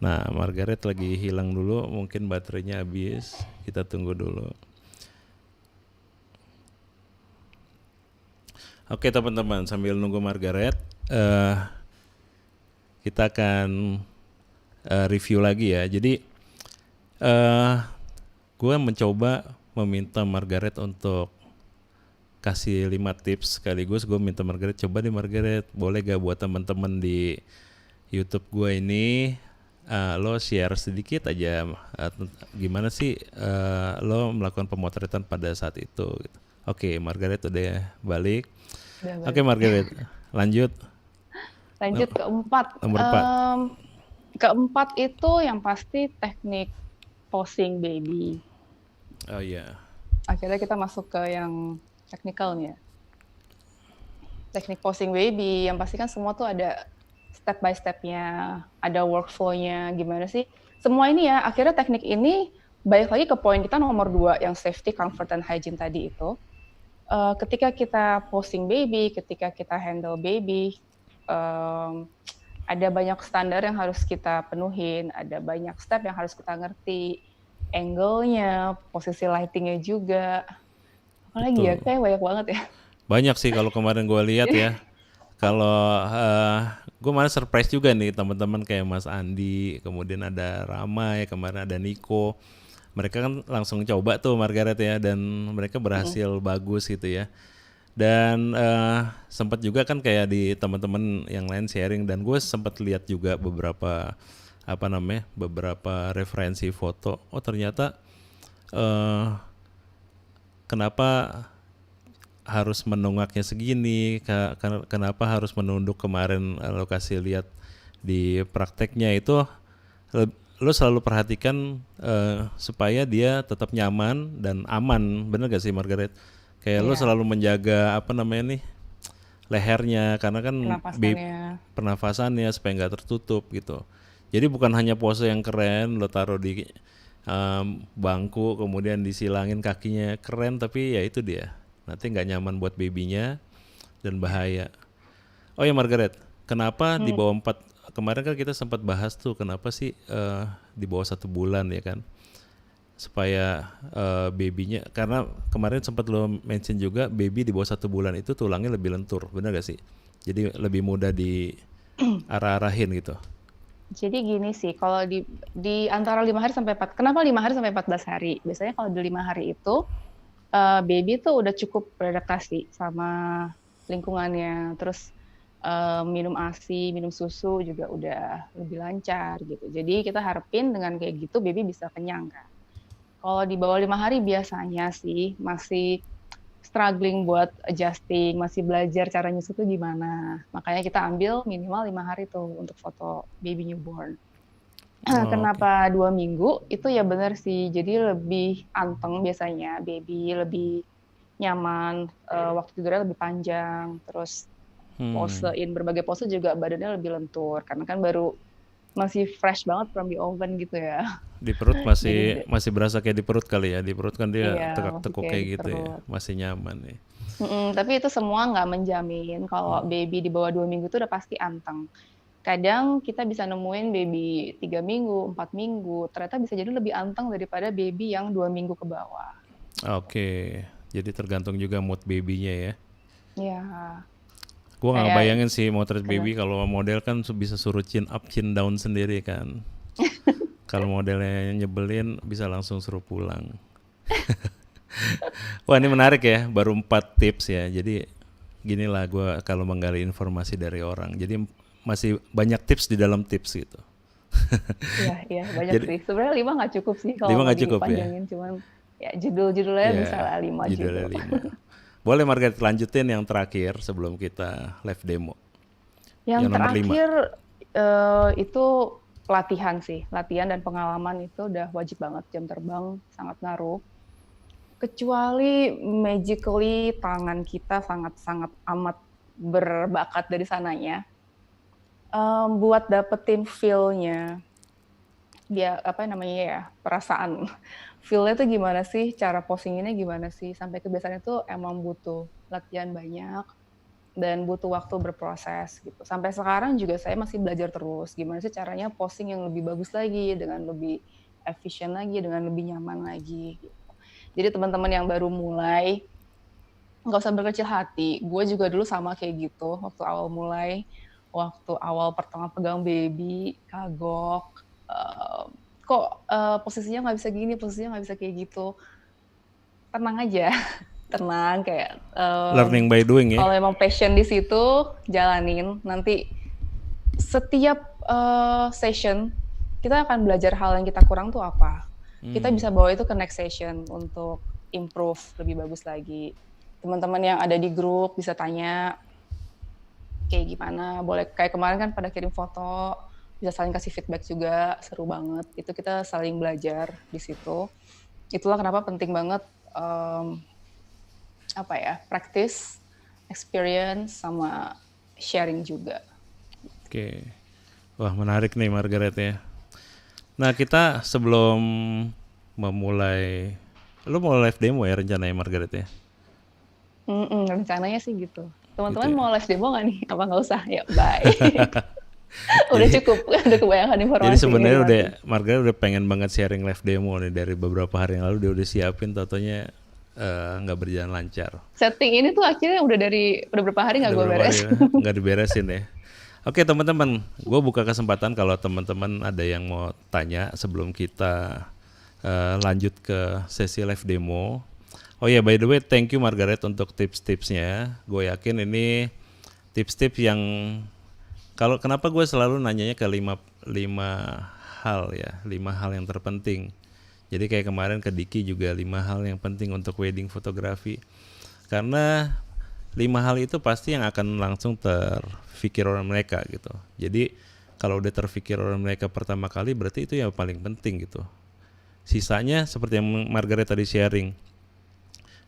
Nah, Margaret lagi hilang dulu, mungkin baterainya habis. Kita tunggu dulu. Oke teman-teman, sambil nunggu Margaret, kita akan review lagi ya. Jadi, gue mencoba meminta Margaret untuk kasih 5 tips sekaligus. Gue minta Margaret, coba deh Margaret, boleh gak buat teman-teman di YouTube gue ini lo share sedikit aja gimana sih lo melakukan pemotretan pada saat itu gitu. Oke, Margaret udah balik. Udah Oke balik. Margaret, lanjut. Lanjut keempat. Nomor 4. Keempat itu yang pasti teknik posing baby. Oh iya. Akhirnya kita masuk ke yang teknikalnya. Teknik posing baby, yang pasti kan semua tuh ada step by step-nya, ada workflow-nya, gimana sih. Semua ini ya, akhirnya teknik ini balik lagi ke poin kita nomor 2, yang safety, comfort, dan hygiene tadi itu. Ketika kita posing baby, ketika kita handle baby, ada banyak standar yang harus kita penuhin, ada banyak step yang harus kita ngerti, angle-nya, posisi lighting-nya juga. Apalagi ya, Betul. kayak banyak banget ya. Banyak sih kalau kemarin gue lihat ya. Kalau gue malah surprise juga nih teman-teman kayak Mas Andi, kemudian ada Rama ya, kemarin ada Niko. Mereka kan langsung coba tuh Margaret ya, dan mereka berhasil bagus gitu ya. Dan sempat juga kan kayak di teman-teman yang lain sharing, dan gue sempat lihat juga beberapa beberapa referensi foto. Oh ternyata kenapa harus menunggaknya segini, kenapa harus menunduk kemarin lokasi lihat di prakteknya itu lo selalu perhatikan supaya dia tetap nyaman dan aman, bener gak sih Margaret? Kayak lo Iya, selalu menjaga nih lehernya, karena kan pernapasannya. pernafasannya supaya nggak tertutup gitu. Jadi bukan hanya pose yang keren lo taruh di bangku kemudian disilangin kakinya keren, tapi ya itu dia nanti nggak nyaman buat babynya dan bahaya. Oh ya Margaret, kenapa di bawah 4, kemarin kan kita sempat bahas tuh kenapa sih di bawah 1 bulan ya kan, supaya babynya, karena kemarin sempat lo mention juga baby di bawah 1 bulan itu tulangnya lebih lentur, benar gak sih? Jadi lebih mudah di arah-arahin gitu. Jadi gini sih, kalau di antara 5 hari sampai 4, kenapa 5 hari sampai 14 hari? Biasanya kalau di 5 hari itu, baby tuh udah cukup beradaptasi sama lingkungannya, terus minum ASI, minum susu juga udah lebih lancar gitu. Jadi kita harapin dengan kayak gitu baby bisa kenyang kan. Kalau di bawah 5 hari biasanya sih masih struggling buat adjusting, masih belajar cara nyusu tuh gimana. Makanya kita ambil minimal 5 hari tuh untuk foto baby newborn. Oh, oke. Kenapa 2 minggu? Itu ya benar sih. Jadi lebih anteng biasanya, baby lebih nyaman, waktu tidurnya lebih panjang, terus Hmm. posein berbagai pose juga badannya lebih lentur karena kan baru masih fresh banget from the oven gitu ya. Di perut Jadi masih masih berasa kayak di perut kali ya. Di perut kan dia iya masih tegak-teguk kayak kayak di gitu ya. perut. Masih nyaman ya. Tapi itu semua nggak menjamin kalau baby di bawah 2 minggu itu udah pasti anteng. Kadang kita bisa nemuin baby 3 minggu, 4 minggu, ternyata bisa jadi lebih anteng daripada baby yang 2 minggu ke bawah. Oke. Jadi tergantung juga mood babynya ya. Ya, Gua nggak kayak bayangin sih motret baby, kenapa? kalau model kan bisa suruh chin up chin down sendiri kan. Kalau modelnya nyebelin bisa langsung suruh pulang. Wah ini menarik ya, baru 4 tips ya. Jadi gini lah gue kalau menggali informasi dari orang. Jadi masih banyak tips di dalam tips gitu. Iya, iya banyak Jadi sih. Sebenarnya 5 nggak cukup sih kalau 5 mau nggak cukup ya? dipanjangin, cuman ya judul-judulnya bisa Ya, lah 5 judulnya judul. 5. Boleh Margaret lanjutin yang terakhir sebelum kita live demo. Yang Yang nomor 5. terakhir itu latihan sih, latihan dan pengalaman itu udah wajib banget. Jam terbang sangat ngaruh. Kecuali magically tangan kita sangat-sangat amat berbakat dari sananya. Buat dapetin feel-nya, dia apa namanya ya, perasaan feel-nya tuh gimana sih, cara posinginnya gimana sih, sampai kebiasaan itu emang butuh latihan banyak, dan butuh waktu berproses gitu. Sampai sekarang juga saya masih belajar terus gimana sih caranya posting yang lebih bagus lagi, dengan lebih efisien lagi, dengan lebih nyaman lagi gitu. Jadi teman-teman yang baru mulai, nggak usah berkecil hati. Gue juga dulu sama kayak gitu waktu awal mulai, waktu awal pertama pegang baby, kagok, kok posisinya nggak bisa gini, posisinya nggak bisa kayak gitu. Tenang aja, tenang kayak Learning by doing ya. kalau emang passion di situ jalanin. Nanti setiap session kita akan belajar hal yang kita kurang tuh apa. Kita bisa bawa itu ke next session untuk improve lebih bagus lagi. Teman-teman yang ada di grup bisa tanya kayak gimana. Boleh kayak kemarin kan pada kirim foto, bisa saling kasih feedback juga, seru banget. Itu kita saling belajar di situ. Itulah kenapa penting banget practice, experience, sama sharing juga. Oke. Wah, menarik nih Margaret ya. Nah, kita sebelum memulai, lu mau live demo ya rencananya Margaret ya? Rencananya sih gitu. Teman-teman Gitu ya. mau live demo nggak nih? Apa nggak usah? Ya, bye. Udah cukup, udah kebanyakan Jadi informasinya sebenarnya di udah hati. Margaret udah pengen banget sharing live demo nih dari beberapa hari yang lalu dia udah siapin, totonya nggak berjalan lancar. Setting ini tuh akhirnya udah berapa hari nggak Udah gue berapa hari beres. ya, nggak diberesin ya. Oke teman-teman, gue buka kesempatan kalau teman-teman ada yang mau tanya sebelum kita lanjut ke sesi live demo. Oh ya, by the way, thank you Margaret untuk tips-tipsnya. Gue yakin ini tips-tips yang kalau kenapa gue selalu nanyanya ke lima hal ya, 5 hal yang terpenting. Jadi kayak kemarin ke Diki juga 5 hal yang penting untuk wedding fotografi. Karena 5 hal itu pasti yang akan langsung terfikir orang mereka gitu. Jadi kalau udah terfikir orang mereka pertama kali berarti itu yang paling penting gitu. Sisanya seperti yang Margaret tadi sharing,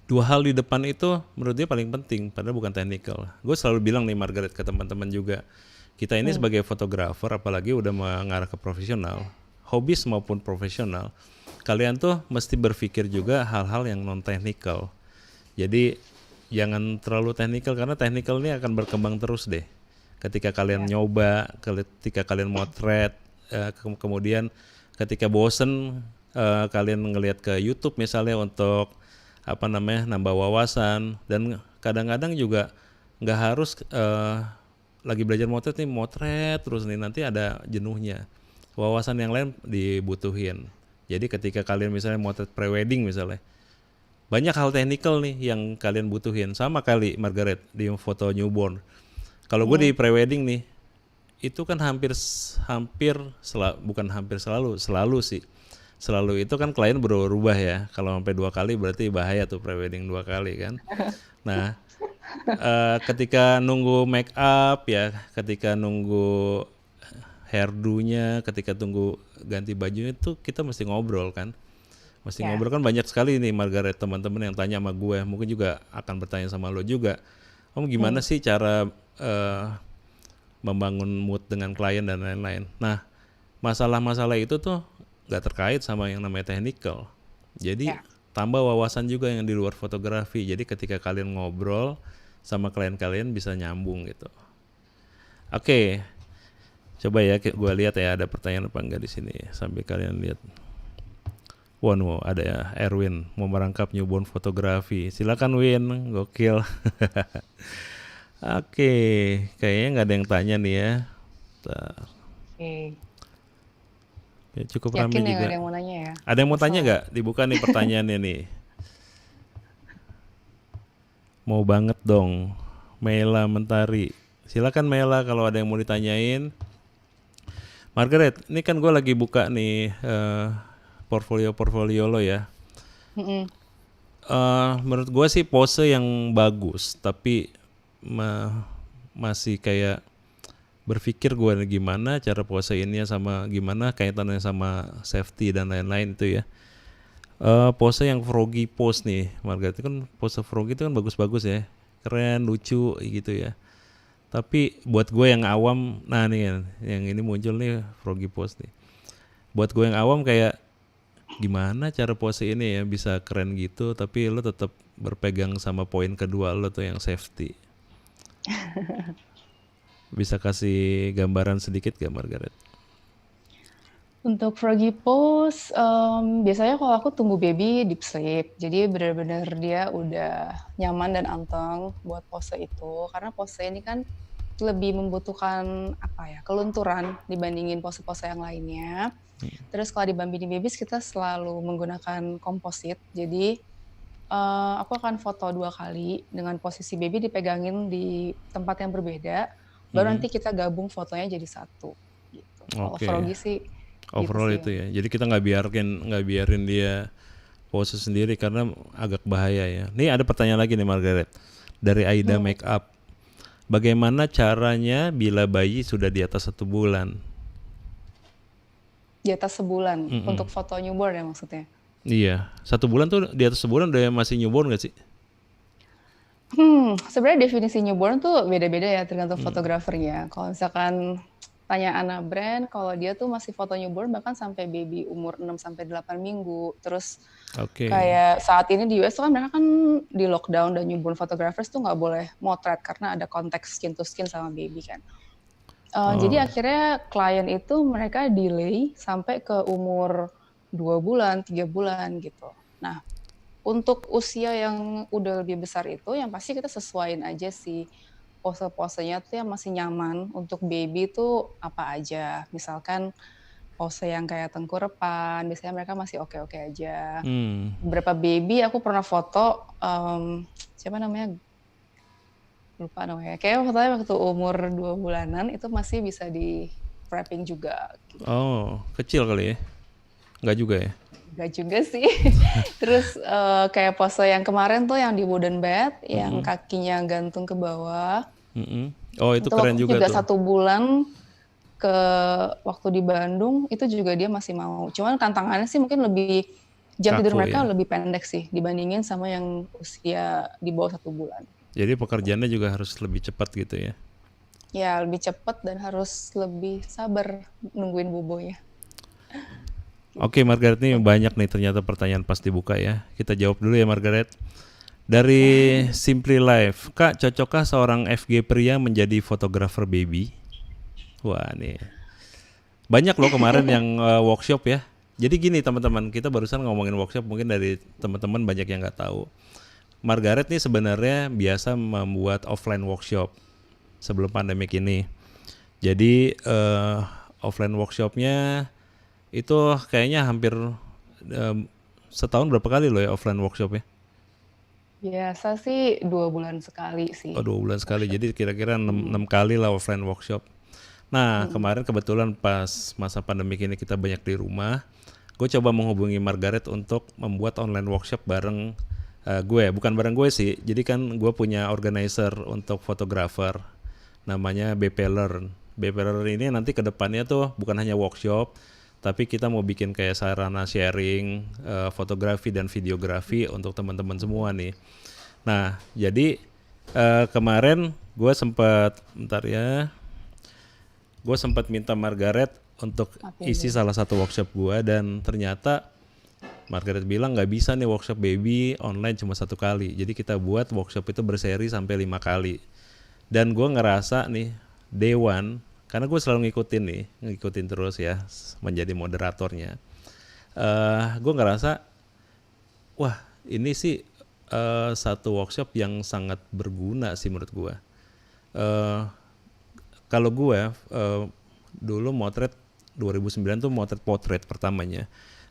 2 hal di depan itu menurut dia paling penting, padahal bukan technical. Gue selalu bilang nih Margaret ke teman-teman juga, kita ini sebagai fotografer apalagi udah mengarah ke profesional, hobis maupun profesional, kalian tuh mesti berpikir juga hal-hal yang non technical. Jadi jangan terlalu technical karena technical ini akan berkembang terus deh. Ketika kalian nyoba, ketika kalian motret, kemudian ketika bosen kalian ngelihat ke YouTube misalnya untuk nambah wawasan, dan kadang-kadang juga nggak harus lagi belajar motret terus nih, nanti ada jenuhnya. Wawasan yang lain dibutuhin. Jadi ketika kalian misalnya motret prewedding misalnya, banyak hal teknikal nih yang kalian butuhin. Sama kali Margaret di foto newborn. Kalau gue di prewedding nih, itu kan selalu sih. Selalu itu kan klien berubah ya. Kalau sampai 2 kali berarti bahaya tuh prewedding 2 kali kan. Nah, ketika nunggu make up ya, ketika nunggu hairdo-nya, ketika tunggu ganti bajunya itu kita mesti ngobrol kan. Ngobrol kan banyak sekali nih Margaret, teman-teman yang tanya sama gue, mungkin juga akan bertanya sama lo juga. Om gimana sih cara membangun mood dengan klien dan lain-lain. Nah, masalah-masalah itu tuh nggak terkait sama yang namanya technical. Jadi tambah wawasan juga yang di luar fotografi. Jadi ketika kalian ngobrol sama klien kalian bisa nyambung gitu. Oke, coba ya gue lihat ya ada pertanyaan apa enggak di sini sambil kalian lihat. Wah, ada ya Erwin mau merangkap newborn fotografi. Silakan Win, gokil. Oke, kayaknya nggak ada yang tanya nih ya. Ya cukup ramai Yakin ya juga. nggak ada yang mau nanya ya? Ada yang mau tanya nggak? Dibuka nih pertanyaannya nih. Mau banget dong, Mela Mentari. Silakan Mela kalau ada yang mau ditanyain. Margaret, ini kan gue lagi buka nih portfolio lo ya. Menurut gue sih pose yang bagus, tapi masih kayak berpikir gue gimana cara pose ini sama gimana kaitannya sama safety dan lain-lain itu ya. Pose yang froggy pose nih, Margaret, itu kan pose froggy itu kan bagus-bagus ya, keren, lucu gitu ya. Tapi buat gue yang awam, nah nih kan, yang ini muncul nih froggy pose nih. Buat gue yang awam kayak gimana cara pose ini ya bisa keren gitu, tapi lo tetap berpegang sama poin kedua lo tuh yang safety. Bisa kasih gambaran sedikit gak Margaret? Untuk froggy pose, biasanya kalau aku tunggu baby deep sleep. Jadi benar-benar dia udah nyaman dan anteng buat pose itu. Karena pose ini kan lebih membutuhkan apa ya, kelunturan dibandingin pose-pose yang lainnya. Terus kalau di Bambini Babies kita selalu menggunakan komposit. Jadi aku akan foto 2 kali dengan posisi baby dipegangin di tempat yang berbeda, baru nanti kita gabung fotonya jadi satu, gitu. Kalau Oke. froggy sih gitu Overall sih itu yang ya. Jadi kita nggak biarin dia pose sendiri karena agak bahaya ya. Nih ada pertanyaan lagi nih Margaret dari Aida Makeup. Bagaimana caranya bila bayi sudah di atas 1 bulan? di atas sebulan untuk foto newborn ya maksudnya? Iya, 1 bulan tuh di atas sebulan udah masih newborn gak sih? Sebenarnya definisi newborn tuh beda-beda ya tergantung fotografernya. Kalau misalkan tanya Anna Brand, kalau dia tuh masih foto newborn bahkan sampai baby umur 6 sampai 8 minggu. Terus Oke. kayak saat ini di US tuh kan mereka kan di lockdown dan newborn photographers tuh nggak boleh motret karena ada konteks skin to skin sama baby kan. Jadi Oh, akhirnya klien itu mereka delay sampai ke umur 2 bulan, 3 bulan gitu. Nah, untuk usia yang udah lebih besar itu yang pasti kita sesuaiin aja sih pose-posenya tuh yang masih nyaman untuk baby tuh apa aja. Misalkan pose yang kayak tengkurepan, biasanya mereka masih oke-oke aja. Beberapa baby aku pernah foto, siapa namanya? Lupa namanya. Kayaknya fotonya waktu umur 2 bulanan itu masih bisa di wrapping juga gitu. oh, kecil kali ya? Nggak juga ya? Enggak juga sih. Terus kayak pose yang kemarin tuh yang di wooden bed, yang kakinya gantung ke bawah. Oh, itu Itu keren waktu juga juga tuh. 1 bulan ke waktu di Bandung itu juga dia masih mau. Cuman tantangannya sih mungkin lebih jam tidur Kaku mereka ya. lebih pendek sih dibandingin sama yang usia di bawah 1 bulan. Jadi pekerjaannya juga harus lebih cepat gitu ya. Ya lebih cepat dan harus lebih sabar nungguin bobonya. Oke, Margaret, nih banyak nih ternyata pertanyaan pas dibuka ya. Kita jawab dulu ya Margaret. Dari Simply Life, Kak, cocokkah seorang FG pria menjadi fotografer baby? Wah, nih banyak loh kemarin yang workshop ya. Jadi gini teman-teman, kita barusan ngomongin workshop, mungkin dari teman-teman banyak yang nggak tahu. Margaret nih sebenarnya biasa membuat offline workshop sebelum pandemik ini. Jadi offline workshopnya itu kayaknya hampir setahun berapa kali loh ya offline workshop ya? Biasa sih 2 bulan sekali Oh, sih 2 bulan sekali. workshop. Jadi kira-kira 6 kali lah offline workshop. Nah, kemarin kebetulan pas masa pandemi ini kita banyak di rumah. Gue coba menghubungi Margaret untuk membuat online workshop bareng gue. Bukan bareng gue sih. Jadi kan gue punya organizer untuk fotografer. Namanya BP Learn. BP Learn ini nanti ke depannya tuh bukan hanya workshop, tapi kita mau bikin kayak sarana sharing fotografi dan videografi untuk teman-teman semua nih. Nah, jadi kemarin gue sempat minta Margaret untuk Matiin isi dulu. salah satu workshop gue, dan ternyata Margaret bilang nggak bisa nih workshop baby online cuma 1 kali. Jadi kita buat workshop itu berseri sampai 5 kali. Dan gue ngerasa nih day one, karena gue selalu ngikutin terus ya menjadi moderatornya. Gue ngerasa wah ini sih satu workshop yang sangat berguna sih menurut gue. Kalau gue dulu motret 2009 tuh motret potret pertamanya.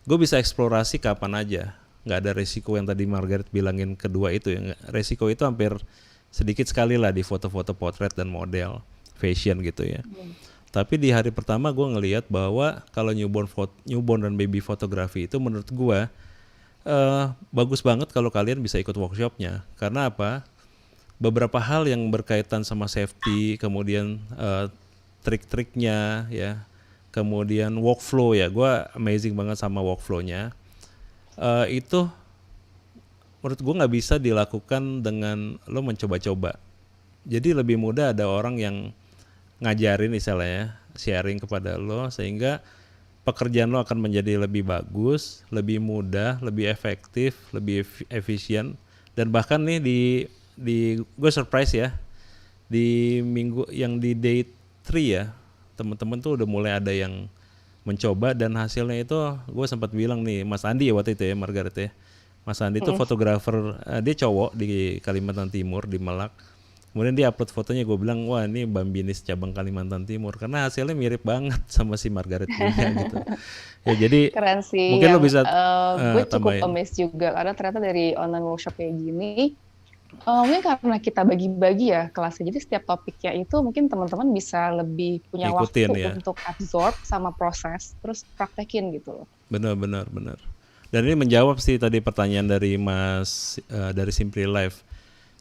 Gue bisa eksplorasi kapan aja. Nggak ada resiko yang tadi Margaret bilangin kedua itu ya. Resiko itu hampir sedikit sekali lah di foto-foto potret dan model fashion gitu ya. Tapi di hari pertama gue ngelihat bahwa kalau newborn dan baby fotografi itu menurut gue bagus banget kalau kalian bisa ikut workshopnya. Karena apa? Beberapa hal yang berkaitan sama safety, kemudian trik-triknya ya, kemudian workflow ya, gue amazing banget sama workflownya. Itu menurut gue nggak bisa dilakukan dengan lo mencoba-coba. Jadi lebih mudah ada orang yang ngajarin istilahnya, sharing kepada lo, sehingga pekerjaan lo akan menjadi lebih bagus, lebih mudah, lebih efektif, lebih efisien. Dan bahkan nih di gue surprise ya, di minggu yang di day 3 ya, teman-teman tuh udah mulai ada yang mencoba dan hasilnya itu gue sempat bilang nih Mas Andi ya waktu itu ya Margaret ya. Mas Andi itu fotografer, dia cowok di Kalimantan Timur di Melak. Kemudian dia upload fotonya, gue bilang wah ini Bambinis cabang Kalimantan Timur karena hasilnya mirip banget sama si Margaret punya gitu. Ya jadi Keren sih. mungkin lo bisa Gue cukup tambahin. amazed juga karena ternyata dari online workshop kayak gini, mungkin karena kita bagi-bagi ya kelasnya. Jadi setiap topiknya itu mungkin teman-teman bisa lebih punya waktu Ngikutin ya. untuk absorb sama proses, terus praktekin gitu loh. Benar. Dan ini menjawab sih tadi pertanyaan dari dari Simply Life.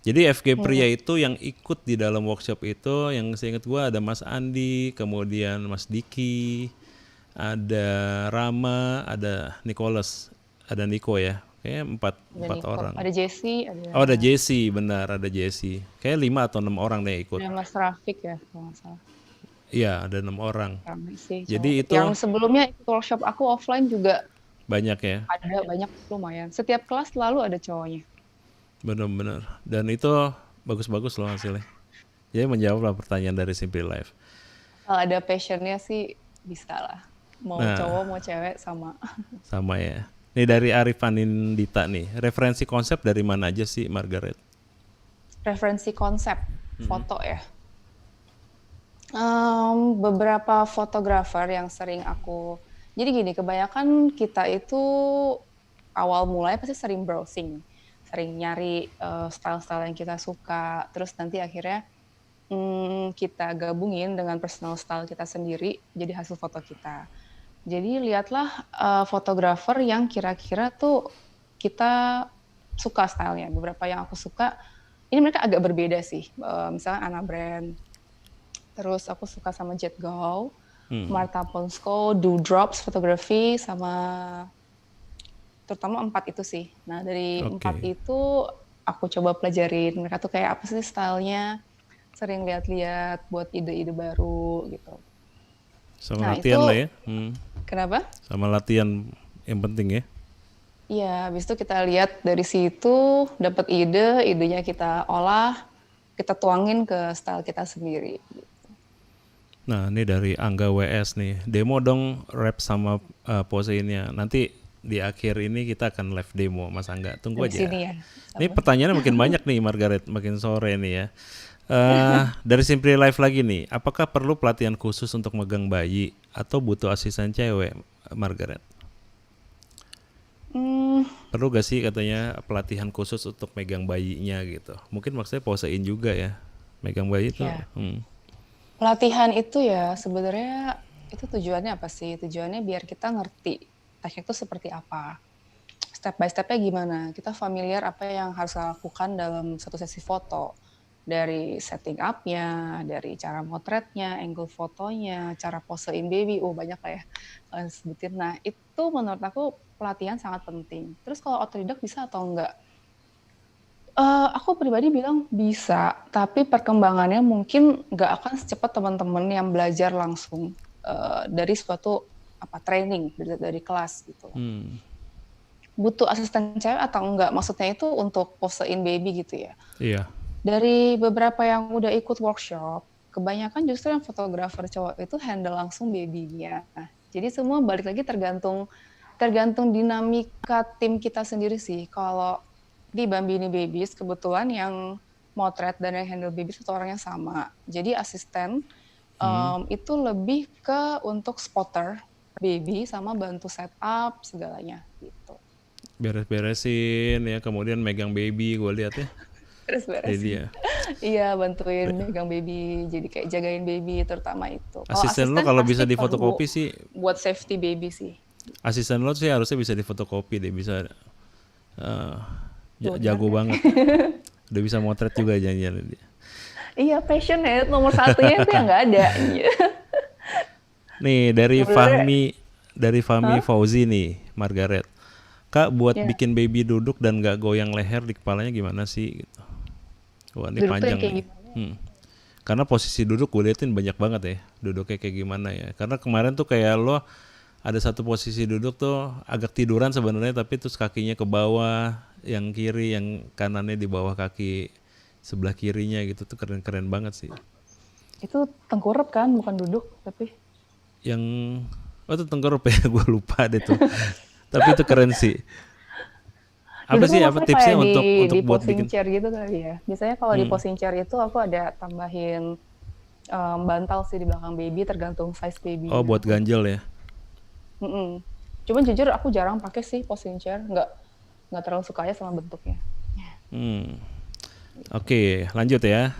Jadi FG Pria itu yang ikut di dalam workshop itu, yang saya ingat gua ada Mas Andi, kemudian Mas Diki, ada Rama, ada Nicholas, ada Niko ya. Kayaknya empat Niko, orang. ada Jesse, Oh ada Jesse, benar ada Jesse. Kayaknya 5 atau 6 orang deh ikut. ada Mas Rafiq ya kalau nggak salah. Iya ada 6 orang. Ramai sih. Jadi itu Yang sebelumnya ikut workshop aku offline juga banyak ya. ada banyak lumayan. Setiap kelas selalu ada cowoknya. Benar. Dan itu bagus-bagus loh hasilnya. Jadi menjawab lah pertanyaan dari Simply Life. Kalau ada passionnya sih bisa lah. Mau Nah. cowok mau cewek sama. Sama ya. Nih dari Arif Anindita nih, referensi konsep dari mana aja sih Margaret? Referensi konsep foto ya. Beberapa fotografer yang sering aku, jadi gini, kebanyakan kita itu awal mulai pasti sering browsing, sering nyari style-style yang kita suka, terus nanti akhirnya kita gabungin dengan personal style kita sendiri jadi hasil foto kita. Jadi lihatlah fotografer yang kira-kira tuh kita suka stylenya. Beberapa yang aku suka, ini mereka agak berbeda sih. Misalnya Anna Brand, terus aku suka sama Jet Gao, Marta Ponsko, Drops fotografi, sama terutama 4 itu sih. Nah dari 4 itu aku coba pelajarin mereka tuh kayak apa sih stylenya, sering lihat-lihat buat ide-ide baru gitu. Sama latihan lah ya. Kenapa? Sama latihan yang penting ya. Iya, habis itu kita lihat dari situ dapat idenya kita olah, kita tuangin ke style kita sendiri. Nah ini dari Angga WS nih, demo dong rap sama posenya. Nanti di akhir ini kita akan live demo Mas Angga, tunggu aja. Sini ya. Ini pertanyaannya makin banyak nih Margaret, makin sore nih ya. Dari Simply Life lagi nih, apakah perlu pelatihan khusus untuk megang bayi atau butuh asisten cewek Margaret? Perlu gak sih katanya pelatihan khusus untuk megang bayinya gitu? Mungkin maksudnya posein juga ya, megang bayi itu. Ya. Pelatihan itu ya sebenarnya itu tujuannya apa sih? Tujuannya biar kita ngerti teknik itu seperti apa, step by stepnya gimana, kita familiar apa yang harus kita lakukan dalam satu sesi foto, dari setting up-nya, dari cara motretnya, angle fotonya, cara posein baby, banyak lah ya sebutin. Nah itu menurut aku pelatihan sangat penting. Terus kalau otodidak bisa atau enggak? Aku pribadi bilang bisa, tapi perkembangannya mungkin nggak akan secepat teman-teman yang belajar langsung dari suatu training dari kelas gitu. Butuh asisten cewek atau enggak? Maksudnya itu untuk posein baby gitu ya? Iya. Dari beberapa yang udah ikut workshop, kebanyakan justru yang fotografer cowok itu handle langsung babynya. Jadi semua balik lagi tergantung dinamika tim kita sendiri sih. Kalau di Bambini Babies kebetulan yang motret dan yang handle babies itu orangnya sama. Jadi asisten itu lebih ke untuk spotter baby sama bantu setup segalanya gitu. Beres-beresin ya, kemudian megang baby gue lihat ya. Beres-beresin. Iya, bantuin megang baby, jadi kayak jagain baby terutama itu. Asisten lo kalau bisa difotokopi sih, buat safety baby sih. Asisten lo sih harusnya bisa difotokopi deh, bisa jago banget. Udah bisa motret juga jangan-jangan dia. Iya, passionate nomor satunya itu yang nggak ada. Nih dari Fahmi Fauzi nih, Margaret. Kak buat bikin baby duduk dan gak goyang leher di kepalanya gimana sih? Gitu. Wah ini duduk panjang kayak nih. Karena posisi duduk gue liatin banyak banget ya, duduknya kayak gimana ya. Karena kemarin tuh kayak lo ada satu posisi duduk tuh agak tiduran sebenarnya, tapi terus kakinya ke bawah, yang kiri, yang kanannya di bawah kaki sebelah kirinya gitu tuh keren-keren banget sih. Itu tengkurap kan, bukan duduk, tapi Yang oh itu tengkorup ya, gue lupa deh tuh. Tapi itu keren sih. Apa duduk sih tuh apa maksudnya kayak tipsnya untuk di buat posing bikin? chair gitu kali ya. Biasanya kalau di Hmm. posing chair itu aku ada tambahin bantal sih di belakang baby, tergantung size Oh babynya buat aku. ganjel ya. Mm-mm. Cuman jujur aku jarang pakai sih posing chair, nggak terlalu suka aja sama bentuknya. Hmm. Oke, lanjut ya.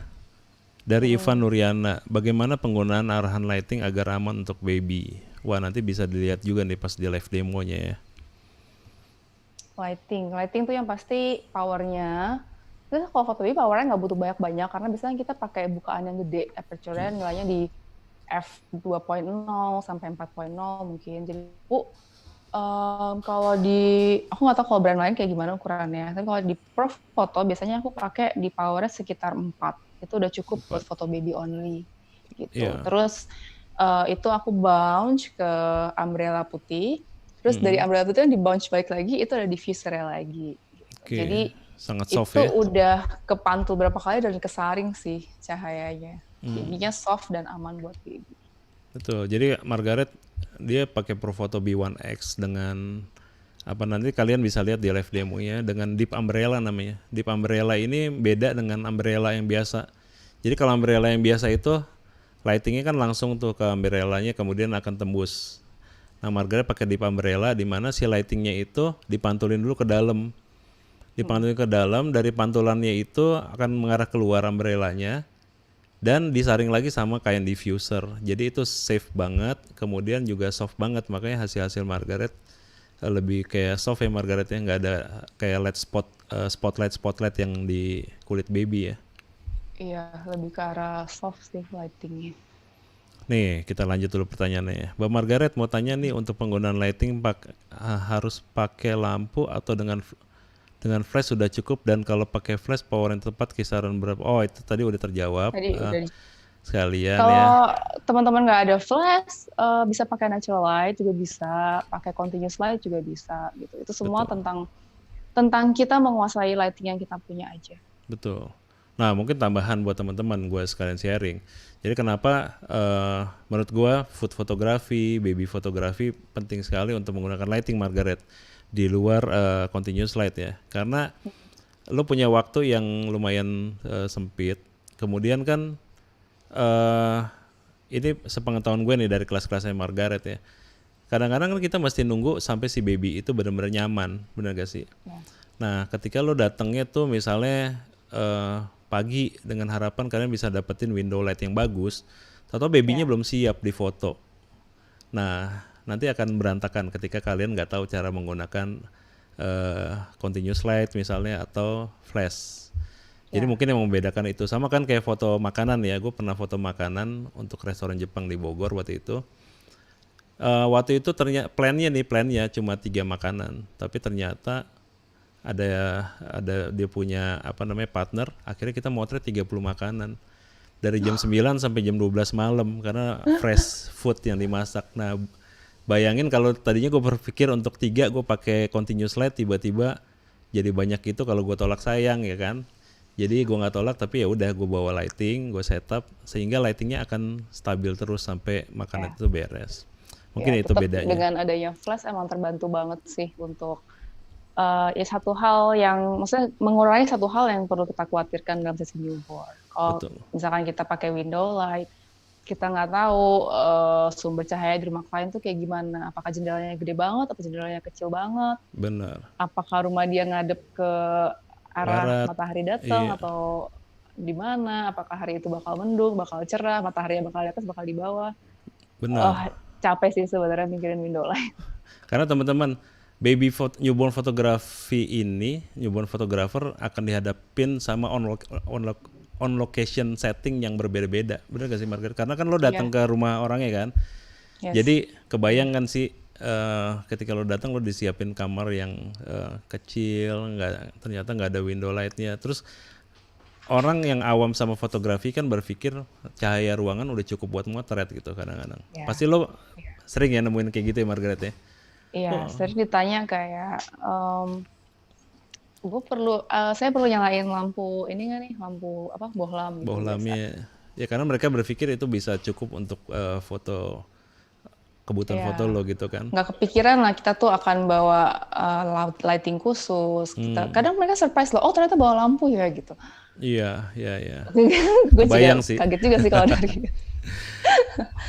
Dari Ivan Mm-mm. Nuriana, bagaimana penggunaan arahan lighting agar aman untuk baby? Wah nanti bisa dilihat juga nih pas di live demonya ya. Lighting tuh yang pasti powernya. Terus kalau foto baby powernya nggak butuh banyak-banyak karena biasanya kita pakai bukaan yang gede, aperture-nya nilainya di f2.0 sampai 4.0 mungkin. Jadi kalau di aku nggak tahu kalau brand lain kayak gimana ukurannya. Tapi kalau di Pro Foto biasanya aku pakai di powernya sekitar 4. Itu udah cukup buat Empat. foto baby only gitu. Iya. Terus itu aku bounce ke umbrella putih. Terus dari Mm-mm. umbrella putih yang di bounce balik lagi itu ada diffusernya lagi. Gitu. Oke, Jadi sangat soft itu ya. udah kepantul berapa kali dan kesaring sih cahayanya. Hmm. Jadinya soft dan aman buat baby. Betul. Jadi Margaret dia pakai Profoto B1X dengan apa nanti kalian bisa lihat di live demonya dengan deep umbrella namanya. Deep umbrella ini beda dengan umbrella yang biasa. Jadi kalau umbrella yang biasa itu lightingnya kan langsung tuh ke umbrellanya kemudian akan tembus. Nah Margaret pakai deep umbrella di mana si lightingnya itu dipantulin dulu ke dalam. Hmm. Dipantulin ke dalam dari pantulannya itu akan mengarah keluar umbrellanya dan disaring lagi sama kain diffuser. Jadi itu safe banget, kemudian juga soft banget. Makanya hasil-hasil Margaret lebih kayak soft ya Margaret ya, nggak ada kayak LED spotlight yang di kulit baby ya. Iya, lebih ke arah soft sih lightingnya. Nih kita lanjut dulu pertanyaannya ya. Mbak Margaret mau tanya nih untuk penggunaan lighting harus pakai lampu atau dengan flash sudah cukup dan kalau pakai flash power yang tepat kisaran berapa? Oh itu tadi udah terjawab Tadi udah. sekalian ya. Kalau teman-teman nggak ada flash, bisa pakai natural light juga bisa, pakai continuous light juga bisa gitu. Itu semua Betul. tentang kita menguasai lighting yang kita punya aja. Betul. Nah, mungkin tambahan buat teman-teman gue sekalian sharing. Jadi kenapa menurut gue food fotografi, baby fotografi penting sekali untuk menggunakan lighting Margaret di luar continuous light ya. Karena lo punya waktu yang lumayan sempit. Kemudian kan eh ini sepengetahuan gue nih dari kelas-kelasnya Margaret ya. Kadang-kadang kan kita mesti nunggu sampai si baby itu benar-benar nyaman, benar gak sih? Ya. Nah, ketika lo datangnya tuh misalnya pagi dengan harapan kalian bisa dapetin window light yang bagus, atau babynya Ya. belum siap di foto. Nah, nanti akan berantakan ketika kalian nggak tahu cara menggunakan continuous light misalnya atau flash. Jadi Ya. mungkin yang membedakan itu sama kan kayak foto makanan ya. Gue pernah foto makanan untuk restoran Jepang di Bogor waktu itu. Waktu itu ternyata plannya cuma 3 makanan, tapi ternyata ada dia punya apa namanya partner, akhirnya kita motret 30 makanan dari jam 9 sampai jam 12 malam karena fresh food yang dimasak. Nah, bayangin kalau tadinya gue berpikir untuk 3 gue pakai continuous light, tiba-tiba jadi banyak itu kalau gue tolak sayang ya kan. Jadi gue nggak tolak tapi ya udah gue bawa lighting, gue setup sehingga lightingnya akan stabil terus sampai makanan Ya. itu beres. Ya, Mungkin itu tetap bedanya. dengan adanya flash emang terbantu banget sih untuk ya satu hal yang maksudnya mengurangi satu hal yang perlu kita khawatirkan dalam sesi newborn. Kalau Betul. misalkan kita pakai window light, kita nggak tahu sumber cahaya di rumah klien tuh kayak gimana. Apakah jendelanya gede banget atau jendelanya kecil banget? Benar. Apakah rumah dia ngadep ke arah Barat. matahari datang Iya, atau di mana? Apakah hari itu bakal mendung, bakal cerah, matahari bakal di atas, bakal di bawah? Oh, benar. capek sih sebenarnya mikirin window light. Karena teman-teman newborn photographer akan dihadapin sama on location setting yang berbeda-beda. Benar gak sih Margaret? Karena kan lo datang Iya, ke rumah orangnya kan. yes. Jadi kebayang kan sih ketika lo datang lo disiapin kamar yang kecil, ternyata nggak ada window lightnya. Terus orang yang awam sama fotografi kan berpikir cahaya ruangan udah cukup buat motret gitu kadang-kadang. Ya. Pasti lo sering ya nemuin kayak gitu ya Margaret ya? Iya, Oh, sering ditanya kayak Saya perlu nyalain lampu ini nggak nih, lampu apa, bohlam gitu biasa. Bohlamnya ya karena mereka berpikir itu bisa cukup untuk foto kebutuhan foto Ya, lo gitu kan. nggak kepikiran lah kita tuh akan bawa lighting khusus. Kadang mereka surprise loh, oh ternyata bawa lampu ya gitu. Iya, iya, iya. Gue juga Kebayang sih. kaget juga sih kalau dari.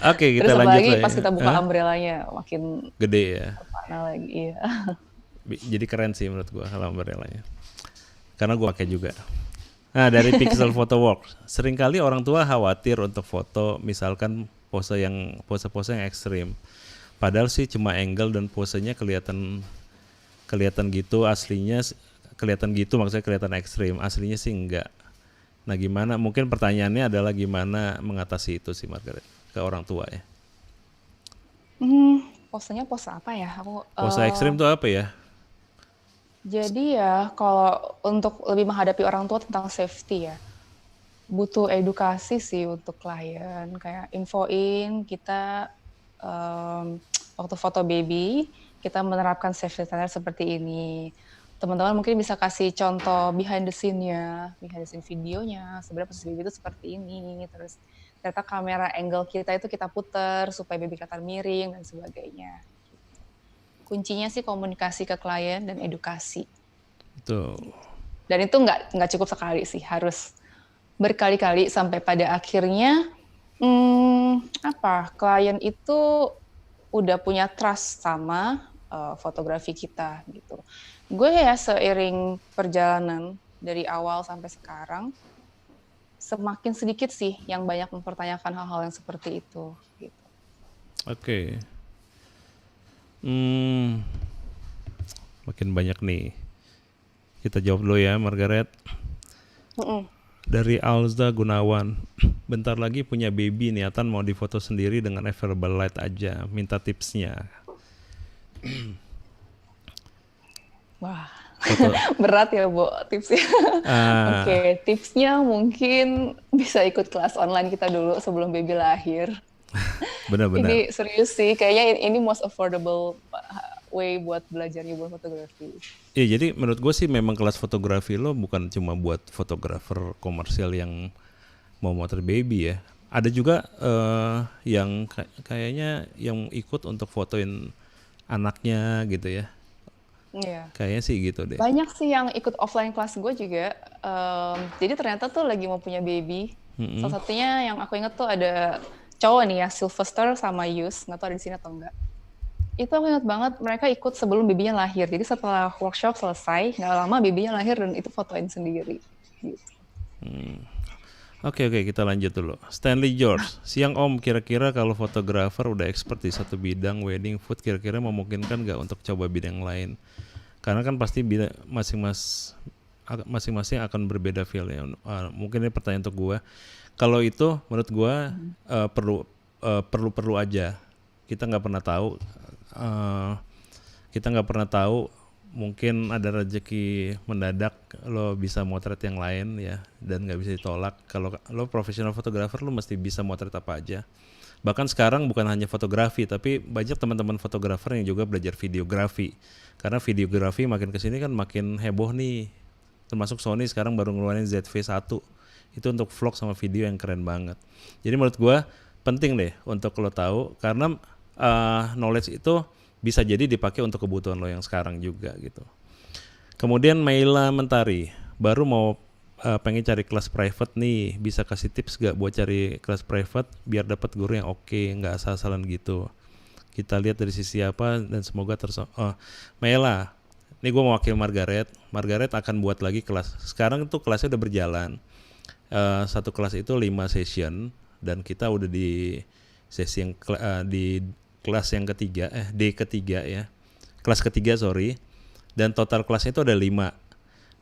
Oke, kita Terus lanjut apalagi lah pas ya. kita buka Hah? umbrellanya makin Gede ya. mana lagi. Iya. Jadi keren sih menurut gua kalau umbrellanya. Karena gua pakai juga. Nah, dari Pixel Photo Works, seringkali orang tua khawatir untuk foto misalkan pose-pose yang ekstrim. Padahal sih cuma angle dan posenya kelihatan kelihatan gitu aslinya kelihatan gitu maksudnya kelihatan ekstrim. Aslinya sih enggak. Nah, gimana? Mungkin pertanyaannya adalah gimana mengatasi itu sih Margaret ke orang tua ya. Posenya pose apa ya? Pose ekstrim tuh apa ya? Jadi ya kalau untuk lebih menghadapi orang tua tentang safety ya, butuh edukasi sih untuk klien, kayak infoin kita waktu foto baby kita menerapkan safety standard seperti ini. Teman-teman mungkin bisa kasih contoh behind the scene videonya, sebenarnya proses baby itu seperti ini, terus ternyata kamera angle kita itu kita putar supaya baby kelihatan miring dan sebagainya. Kuncinya sih komunikasi ke klien dan edukasi. Tuh. Dan itu nggak cukup sekali sih, harus berkali-kali sampai pada akhirnya klien itu udah punya trust sama fotografi kita gitu. Gue ya seiring perjalanan dari awal sampai sekarang, semakin sedikit sih yang banyak mempertanyakan hal-hal yang seperti itu. Gitu. Oke. Makin banyak nih. Kita jawab dulu ya, Margaret. Dari Alza Gunawan. Bentar lagi punya baby, niatan mau difoto sendiri dengan available light aja. Minta tipsnya. Wah, Foto. berat ya, Bo, tipsnya. Oke, tipsnya mungkin bisa ikut kelas online kita dulu sebelum baby lahir. Benar-benar. Ini serius sih, kayaknya ini most affordable way buat belajar newborn fotografi. Iya, jadi menurut gue sih memang kelas fotografi lo bukan cuma buat fotografer komersial yang mau motret baby ya. Ada juga yang kayaknya yang ikut untuk fotoin anaknya gitu ya. Iya. Kayaknya sih gitu deh. Banyak sih yang ikut offline kelas gue juga. Jadi ternyata tuh lagi mau punya baby. Salah satunya yang aku inget tuh ada cowok nih ya, Sylvester sama Yus. Nggak tahu ada di sini atau enggak. Itu aku ingat banget mereka ikut sebelum babynya lahir. Jadi setelah workshop selesai, nggak lama babynya lahir dan itu fotoin sendiri. Gitu. Oke, kita lanjut dulu. Stanley George, siang Om, kira-kira kalau fotografer udah expert di satu bidang wedding food, kira-kira memungkinkan nggak untuk coba bidang lain? Karena kan pasti masing-masing akan berbeda feel ya. Mungkin ini pertanyaan untuk gue. Kalau itu menurut gue perlu aja. Kita nggak pernah tahu. Kita nggak pernah tahu. Mungkin ada rezeki mendadak lo bisa motret yang lain ya dan nggak bisa ditolak. Kalau lo profesional fotografer lo mesti bisa motret apa aja. Bahkan sekarang bukan hanya fotografi tapi banyak teman-teman fotografer yang juga belajar videografi. Karena videografi makin kesini kan makin heboh nih. Termasuk Sony sekarang baru ngeluarin ZV-1. Itu untuk vlog sama video yang keren banget. Jadi menurut gue penting deh untuk lo tahu karena knowledge itu bisa jadi dipakai untuk kebutuhan lo yang sekarang juga gitu. Kemudian Maila Mentari, baru mau pengen cari kelas private nih, bisa kasih tips gak buat cari kelas private biar dapat guru yang oke, nggak asal-asalan gitu. Kita lihat dari sisi apa dan semoga Maila, ini gue mau wakil Margaret. Margaret akan buat lagi kelas. Sekarang tuh kelasnya udah berjalan. Satu kelas itu 5 session dan kita udah di sesi yang di kelas yang ketiga, D ketiga ya. Kelas ketiga sorry. Dan total kelasnya itu ada 5.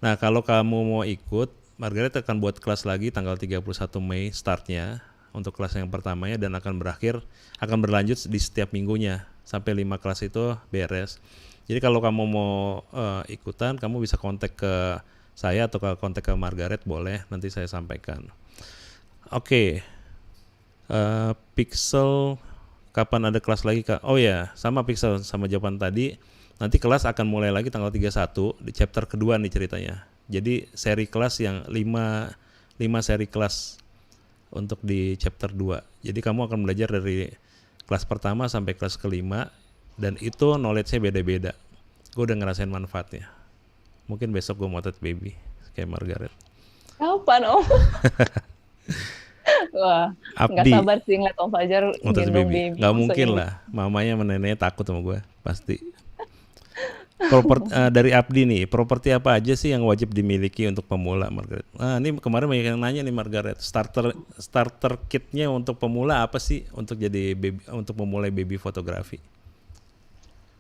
Nah kalau kamu mau ikut, Margaret akan buat kelas lagi tanggal 31 Mei startnya untuk kelas yang pertamanya dan akan berlanjut di setiap minggunya sampai 5 kelas itu beres. Jadi kalau kamu mau ikutan, kamu bisa kontak ke saya atau kontak ke Margaret boleh, nanti saya sampaikan. Oke. Pixel kapan ada kelas lagi Kak? Oh ya, sama Pixel sama jawaban tadi. Nanti kelas akan mulai lagi tanggal 31 di chapter kedua nih ceritanya. Jadi seri kelas yang 5 seri kelas untuk di chapter 2. Jadi kamu akan belajar dari kelas pertama sampai kelas kelima dan itu knowledge-nya beda-beda. Gue udah ngerasain manfaatnya. Mungkin besok gue motret baby kayak Margaret. Kapan Om? Wah, nggak Abdi sabar sih ngeliat Om Fajar motret gendong baby. baby. Nggak Masa mungkin iya? lah. Mamanya sama neneknya takut sama gue pasti. Dari Abdi nih, properti apa aja sih yang wajib dimiliki untuk pemula, Margaret? Nah, ini kemarin banyak yang nanya nih, Margaret. Starter kitnya untuk pemula apa sih untuk jadi baby, untuk memulai baby fotografi?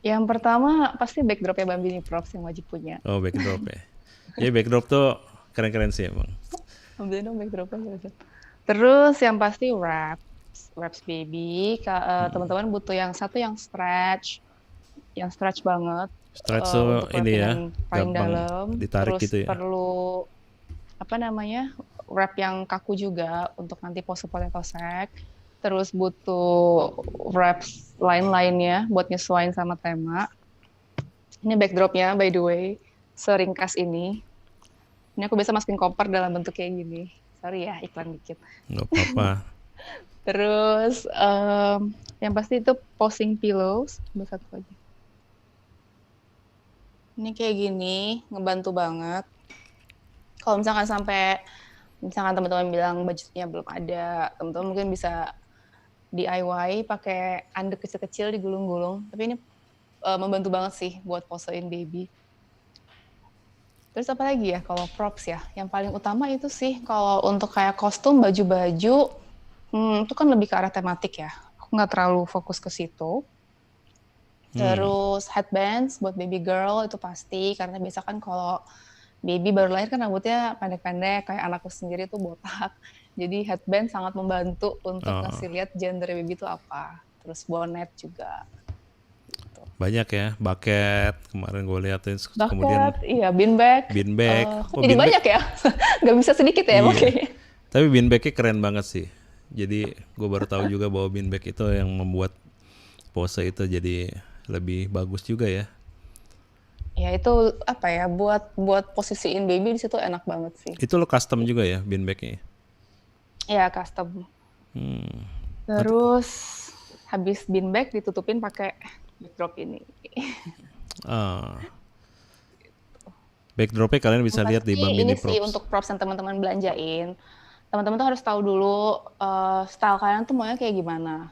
Yang pertama pasti backdropnya Bambini Props yang wajib punya. Oh, backdrop ya. Ya backdrop tuh keren-keren sih emang. Ambilin dong backdropnya. Gitu. Terus yang pasti wraps baby. Teman-teman butuh yang satu yang stretch banget Stretch tuh untuk ini wrapin ya, yang paling gampang dalam. ditarik Terus gitu ya. perlu apa namanya wrap yang kaku juga untuk nanti pose potato sack. Terus butuh wraps lain-lainnya buat nyesuaiin sama tema. Ini backdropnya by the way, seringkas ini. Ini aku biasa masukin koper dalam bentuk kayak gini. Sorry ya, iklan dikit. Nggak apa-apa. Terus yang pasti itu posing pillows. Ambil satu aja. Ini kayak gini, ngebantu banget. Kalau misalkan teman-teman bilang budgetnya belum ada, teman-teman mungkin bisa DIY pakai anduk kecil-kecil digulung-gulung. Tapi ini membantu banget sih buat posein baby. Terus apa lagi ya kalau props ya? Yang paling utama itu sih kalau untuk kayak kostum, baju-baju, itu kan lebih ke arah tematik ya. Aku nggak terlalu fokus ke situ. Terus headbands buat baby girl itu pasti, karena biasa kan kalau baby baru lahir kan rambutnya pendek-pendek, kayak anakku sendiri tuh botak. Jadi headband sangat membantu untuk ngasih lihat gender baby itu apa. Terus bonnet juga. Banyak ya, bucket kemarin gue liatin, kemudian Bucket, iya beanbag. beanbag. Kok jadi banyak ya? Nggak bisa sedikit ya Iya. makanya. Tapi beanbagnya keren banget sih. Jadi gue baru tahu juga bahwa beanbag itu yang membuat pose itu jadi lebih bagus juga ya. Ya itu apa ya, buat posisiin baby di situ enak banget sih. Itu lo custom juga ya beanbagnya? Ya custom. Terus habis beanbag ditutupin pakai backdrop ini. Backdropnya kalian bisa lihat di Bambini Ini sih Props. untuk props yang teman-teman belanjain. Teman-teman tuh harus tahu dulu style kalian tuh maunya kayak gimana.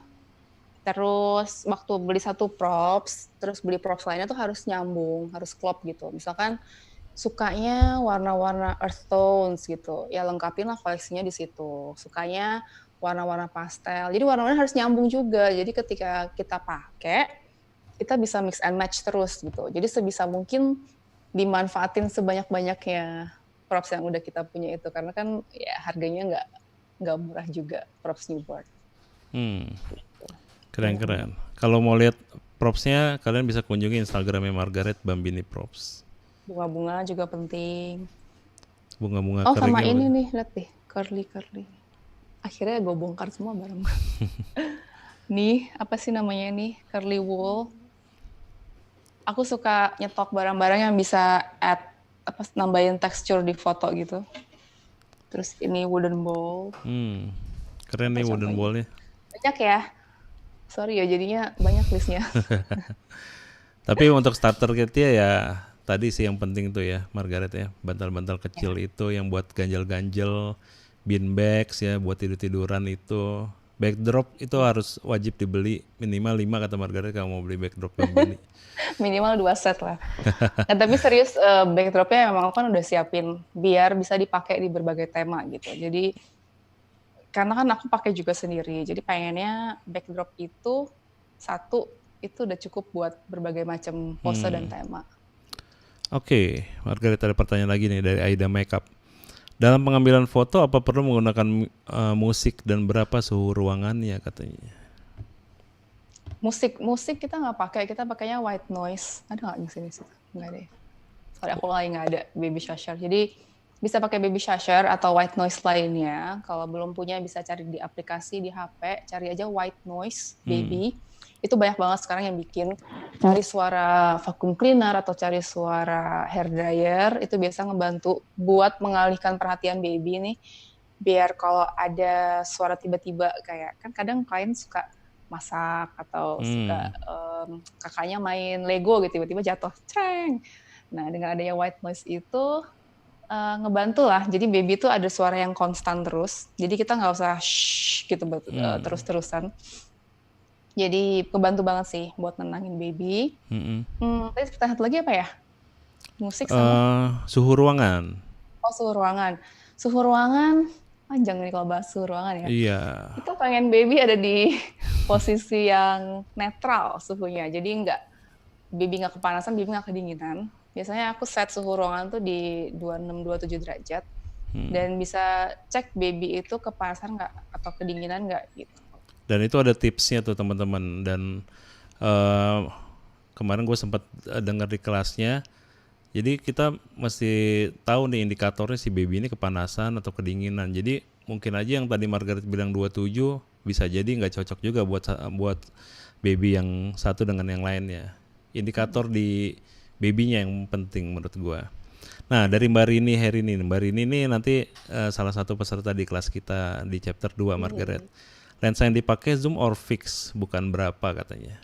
Terus waktu beli satu props, terus beli props lainnya tuh harus nyambung, harus klop gitu. Misalkan sukanya warna-warna earth tones gitu, ya lengkapin lah koleksinya di situ. Sukanya warna-warna pastel, jadi warna-warna harus nyambung juga. Jadi ketika kita pakai, kita bisa mix and match terus gitu. Jadi sebisa mungkin dimanfaatin sebanyak-banyaknya props yang udah kita punya itu, karena kan ya harganya nggak murah juga props newborn. Keren-keren. Kalau mau lihat propsnya, kalian bisa kunjungi Instagramnya Margaret Bambini Props. Bunga-bunga juga penting. Bunga-bunga Oh kering. sama ini nih, lihat deh, curly. Akhirnya gue bongkar semua barang. Nih, apa sih namanya nih, curly wool. Aku suka nyetok barang-barang yang bisa nambahin tekstur di foto gitu. Terus ini wooden bowl. Keren nih wooden bowlnya. Banyak ya. Sorry ya, jadinya banyak listnya. Tapi untuk starter kitnya ya tadi sih yang penting tuh ya Margaret ya, bantal-bantal kecil itu yang buat ganjel-ganjel, beanbags ya buat tidur-tiduran itu. Backdrop itu harus wajib dibeli minimal 5 kata Margaret kalau mau beli backdrop Bambini. Minimal 2 set lah. Nah, tapi serius backdropnya memang kan udah siapin biar bisa dipakai di berbagai tema gitu. Jadi karena kan aku pakai juga sendiri, jadi pengennya backdrop itu satu itu udah cukup buat berbagai macam pose dan tema. Oke, Margaret ada pertanyaan lagi nih dari Aida Makeup. Dalam pengambilan foto apa perlu menggunakan musik dan berapa suhu ruangannya katanya? Musik kita nggak pakai, kita pakainya white noise. Ada nggak di sini sih? Nggak deh. Sorry, aku lagi nggak ada baby shower. Jadi Bisa pakai baby shower atau white noise lainnya. Kalau belum punya bisa cari di aplikasi di HP, cari aja white noise baby. Itu banyak banget sekarang yang bikin. Cari suara vacuum cleaner atau cari suara hair dryer, itu biasa ngebantu buat mengalihkan perhatian baby nih. Biar kalau ada suara tiba-tiba kayak, kan kadang klien suka masak atau suka kakaknya main Lego gitu, tiba-tiba jatuh, ceng. Nah, dengan adanya white noise itu ngebantu lah. Jadi baby itu ada suara yang konstan terus. Jadi kita nggak usah shh gitu terus-terusan. Jadi kebantu banget sih buat nenangin baby. Tadi pertanyaan satu lagi apa ya? Musik sama? Suhu ruangan. Oh, suhu ruangan. Suhu ruangan, panjang nih kalau bahas suhu ruangan ya. Iya. Kita pengen baby ada di posisi yang netral suhunya. Jadi baby nggak kepanasan, baby nggak kedinginan. Biasanya aku set suhu ruangan tuh di 26-27 derajat. Dan bisa cek baby itu kepanasan nggak atau kedinginan nggak gitu. Dan itu ada tipsnya tuh teman-teman. Dan kemarin gue sempat dengar di kelasnya. Jadi kita mesti tahu nih indikatornya si baby ini kepanasan atau kedinginan. Jadi mungkin aja yang tadi Margaret bilang 27 bisa jadi nggak cocok juga buat baby yang satu dengan yang lainnya. Indikator di babynya yang penting menurut gue. Nah dari Mbak Rini Herini, Mbak Rini ini nanti salah satu peserta di kelas kita di chapter 2 Margaret. Lensa yang dipakai zoom or fix, bukan berapa katanya.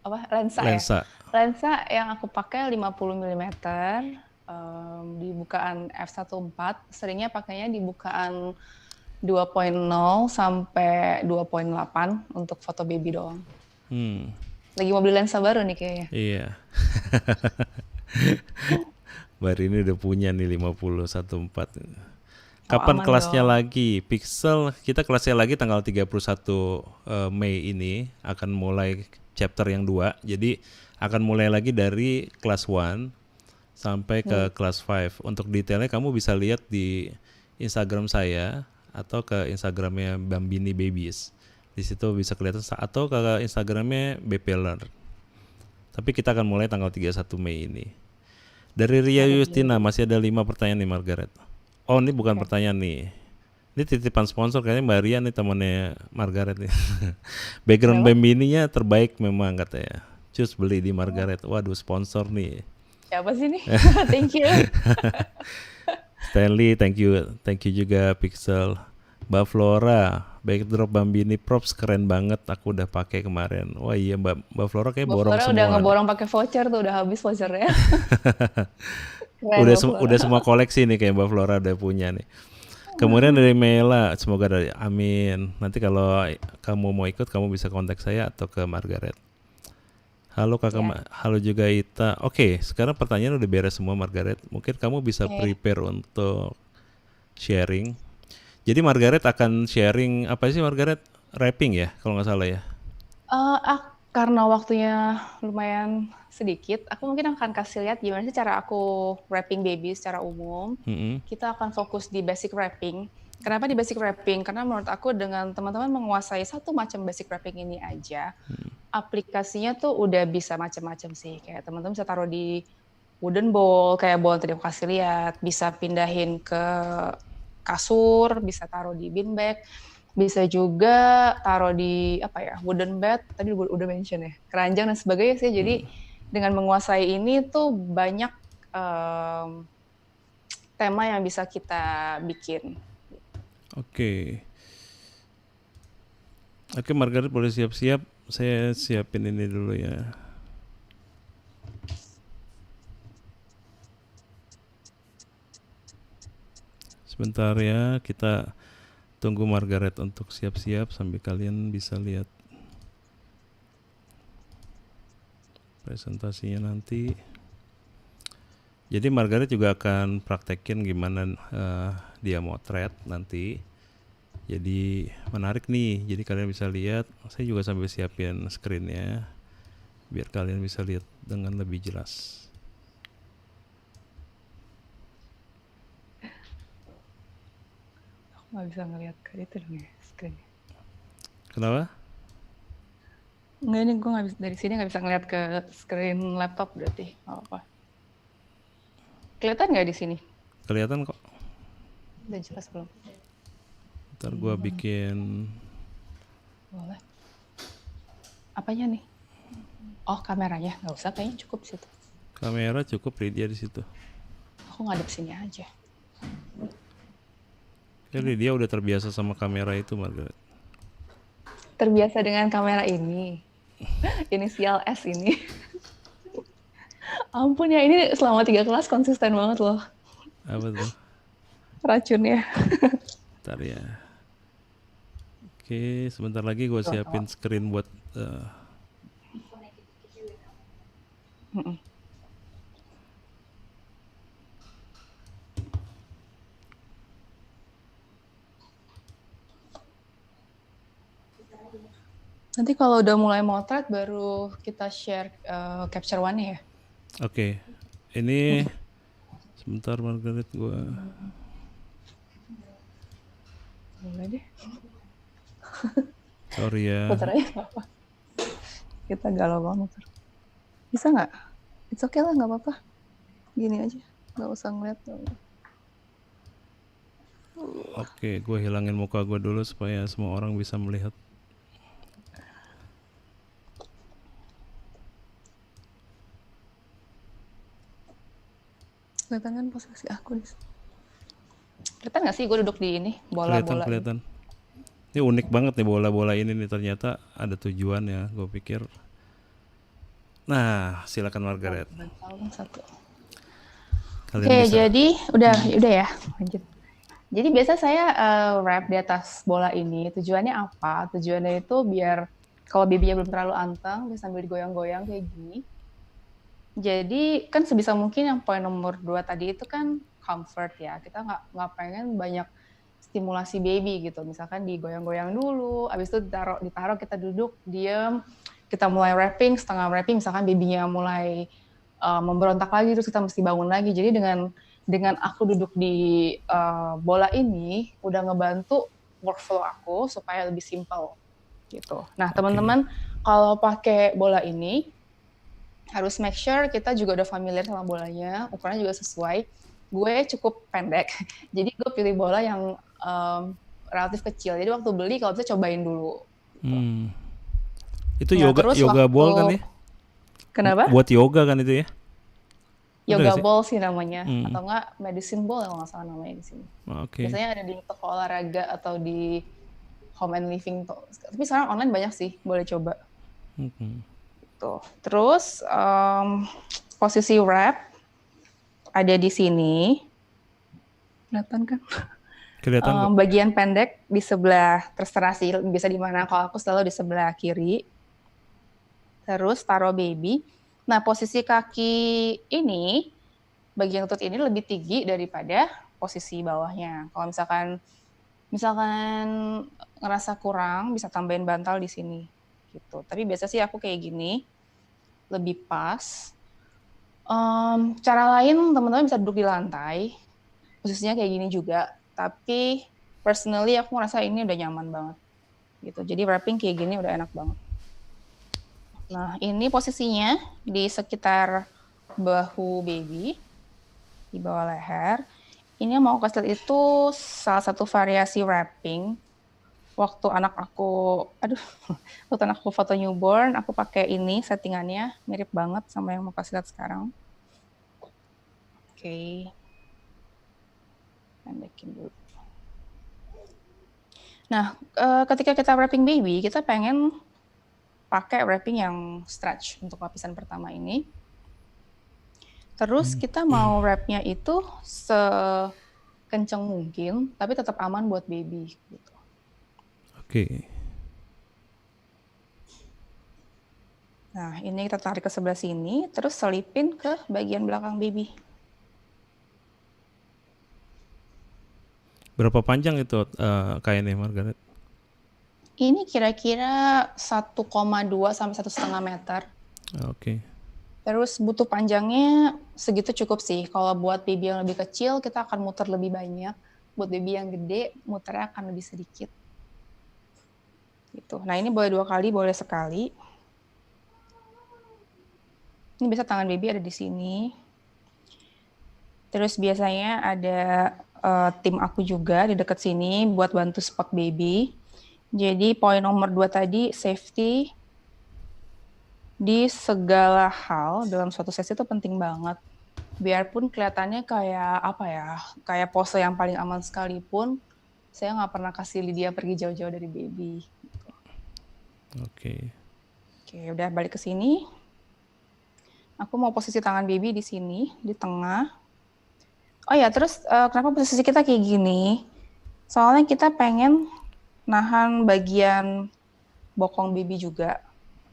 Apa? Lensa ya? Lensa yang aku pakai 50 mm di bukaan f1.4, seringnya pakainya di bukaan 2.0 sampai 2.8 untuk foto baby doang. Lagi mau beli lensa baru nih kayaknya. Iya. Baru ini udah punya nih 50-1.4. Kapan kelasnya dong lagi? Pixel kita kelasnya lagi tanggal 31 Mei ini akan mulai chapter yang 2. Jadi akan mulai lagi dari kelas 1 sampai ke kelas 5. Untuk detailnya kamu bisa lihat di Instagram saya atau ke Instagramnya Bambini Babies. Di situ bisa kelihatan, atau ke Instagramnya BPLer. Tapi kita akan mulai tanggal 31 Mei ini. Dari Ria Yustina masih ada 5 pertanyaan nih Margaret. Oh ini bukan pertanyaan nih. Ini titipan sponsor kayaknya Mbak Ria nih temannya Margaret nih. Background Bambininya terbaik memang katanya. Cus beli di Margaret. Waduh sponsor nih. Siapa sih nih? Thank you. Stanley, thank you juga Pixel. Mbak Flora, backdrop Bambini props keren banget, aku udah pakai kemarin. Wah iya Mbak Flora kayak borong semua. Mbak Flora udah ngeborong pakai voucher tuh, udah habis vouchernya. Udah semua koleksi nih kayak Mbak Flora udah punya nih. Kemudian dari Mela, semoga dari amin. Nanti kalau kamu mau ikut kamu bisa kontak saya atau ke Margaret. Halo kakak, halo juga Ita. Oke, sekarang pertanyaan udah beres semua Margaret. Mungkin kamu bisa prepare untuk sharing. Jadi Margaret akan sharing apa sih Margaret? Rapping ya kalau nggak salah ya? Karena waktunya lumayan sedikit, aku mungkin akan kasih lihat gimana sih cara aku rapping baby secara umum. Kita akan fokus di basic rapping. Kenapa di basic rapping? Karena menurut aku dengan teman-teman menguasai satu macam basic rapping ini aja, aplikasinya tuh udah bisa macam-macam sih. Kayak teman-teman bisa taruh di wooden bowl, kayak bowl tadi aku kasih lihat, bisa pindahin ke kasur, bisa taruh di bin bag, bisa juga taruh di wooden bed, tadi udah mention ya, keranjang dan sebagainya sih. Jadi dengan menguasai ini tuh banyak tema yang bisa kita bikin. Oke, Margaret boleh siap-siap, saya siapin ini dulu ya. Sebentar ya, kita tunggu Margaret untuk siap-siap sambil kalian bisa lihat presentasinya nanti. Jadi Margaret juga akan praktekin gimana dia motret nanti. Jadi menarik nih, jadi kalian bisa lihat. Saya juga sambil siapin screennya biar kalian bisa lihat dengan lebih jelas. Nggak bisa ngeliat ke itu dong ya screen-nya. Kenapa? Nggak, ini gue nggak bisa, dari sini nggak bisa ngeliat ke screen laptop berarti. Nggak apa-apa. Kelihatan nggak di sini? Kelihatan kok. Udah jelas belum? Ntar gua bikin Boleh. Apanya nih? Oh, kameranya. Nggak usah, kayaknya cukup situ. kamera cukup Lydia di situ. Aku ngadep sini aja. Ya Lydia udah terbiasa sama kamera itu Margaret. Terbiasa dengan kamera ini. Inisial S ini. Ampun ya, ini selama 3 kelas konsisten banget loh Apa tuh? racunnya. Ntar ya. Oke, sebentar lagi gua siapin screen buat Mm-mm. Nanti kalau udah mulai motret baru kita share capture one-nya ya. Oke. Ini sebentar Margaret gua. Boleh deh. Sorry ya. Putar aja nggak apa. Kita galau banget. Bisa nggak? It's okay lah, nggak apa-apa. Gini aja, nggak usah ngeliat. Oke, gue hilangin muka gue dulu supaya semua orang bisa melihat. Kelihatan kan posisi aku di sini. Kelihatan nggak sih gue duduk di ini bola-bola? Kelihatan. Ini unik banget nih bola-bola ini nih, ternyata ada tujuannya. Gue pikir. Nah, silakan Margaret. Satu. Kalian Oke, bisa. jadi udah ya, lanjut. Jadi biasa saya wrap di atas bola ini. Tujuannya apa? Tujuannya itu biar kalau babynya belum terlalu anteng, bisa sambil digoyang-goyang kayak gini. Jadi kan sebisa mungkin yang poin nomor 2 tadi itu kan comfort ya. Kita nggak pengen banyak stimulasi baby gitu. Misalkan digoyang-goyang dulu, abis itu ditaruh kita duduk, diem, kita mulai wrapping, setengah wrapping, misalkan babynya mulai memberontak lagi, terus kita mesti bangun lagi. Jadi dengan aku duduk di bola ini, udah ngebantu workflow aku supaya lebih simple gitu. Nah, teman-teman kalau pakai bola ini, harus make sure kita juga udah familiar sama bolanya, ukurannya juga sesuai. Gue cukup pendek, jadi gue pilih bola yang relatif kecil. Jadi waktu beli kalau bisa cobain dulu. Gitu. Itu Nah, yoga ball kan ya? Kenapa? Buat yoga kan itu ya? Yoga ball sih namanya, atau enggak medicine ball kalau nggak salah namanya di sini. Biasanya ada di toko olahraga atau di home and living. Tapi sekarang online banyak sih, boleh coba. Tuh. Terus posisi wrap ada di sini. Kelihatan kan? Kelihatan kok. Bagian pendek di sebelah, terserah sih bisa di mana. Kalau aku selalu di sebelah kiri. Terus taruh baby. Nah, posisi kaki ini, bagian lutut ini lebih tinggi daripada posisi bawahnya. Kalau misalkan ngerasa kurang, bisa tambahin bantal di sini. Gitu. Tapi biasa sih aku kayak gini, lebih pas. Cara lain teman-teman bisa duduk di lantai, posisinya kayak gini juga. Tapi personally aku ngerasa ini udah nyaman banget. Gitu. Jadi wrapping kayak gini udah enak banget. Nah, ini posisinya di sekitar bahu baby, di bawah leher. Ini yang mau kasih lihat itu salah satu variasi wrapping. Waktu anak aku foto newborn, aku pakai ini settingannya, mirip banget sama yang mau kasih lihat sekarang. Oke. Pendekin dulu. Nah, ketika kita wrapping baby, kita pengen pakai wrapping yang stretch untuk lapisan pertama ini. Terus kita mau wrapnya itu sekencang mungkin, tapi tetap aman buat baby. Gitu. Oke. Nah, ini kita tarik ke sebelah sini, terus selipin ke bagian belakang baby. Berapa panjang itu kainnya Margaret? Ini kira-kira 1,2 sampai 1,5 meter. Oke. Terus butuh panjangnya segitu cukup sih. Kalau buat baby yang lebih kecil, kita akan muter lebih banyak. Buat baby yang gede, muternya akan lebih sedikit. Gitu. Nah, ini boleh 2 kali, boleh sekali. Ini biasa tangan baby ada di sini. Terus biasanya ada tim aku juga di dekat sini buat bantu spot baby. Jadi poin nomor 2 tadi, safety di segala hal dalam suatu sesi itu penting banget. Biarpun kelihatannya kayak apa ya, kayak pose yang paling aman sekalipun, saya nggak pernah kasih Lydia pergi jauh-jauh dari baby. Oke. Oke, udah balik ke sini. Aku mau posisi tangan baby di sini, di tengah. Oh ya, terus kenapa posisi kita kayak gini? Soalnya kita pengen nahan bagian bokong baby juga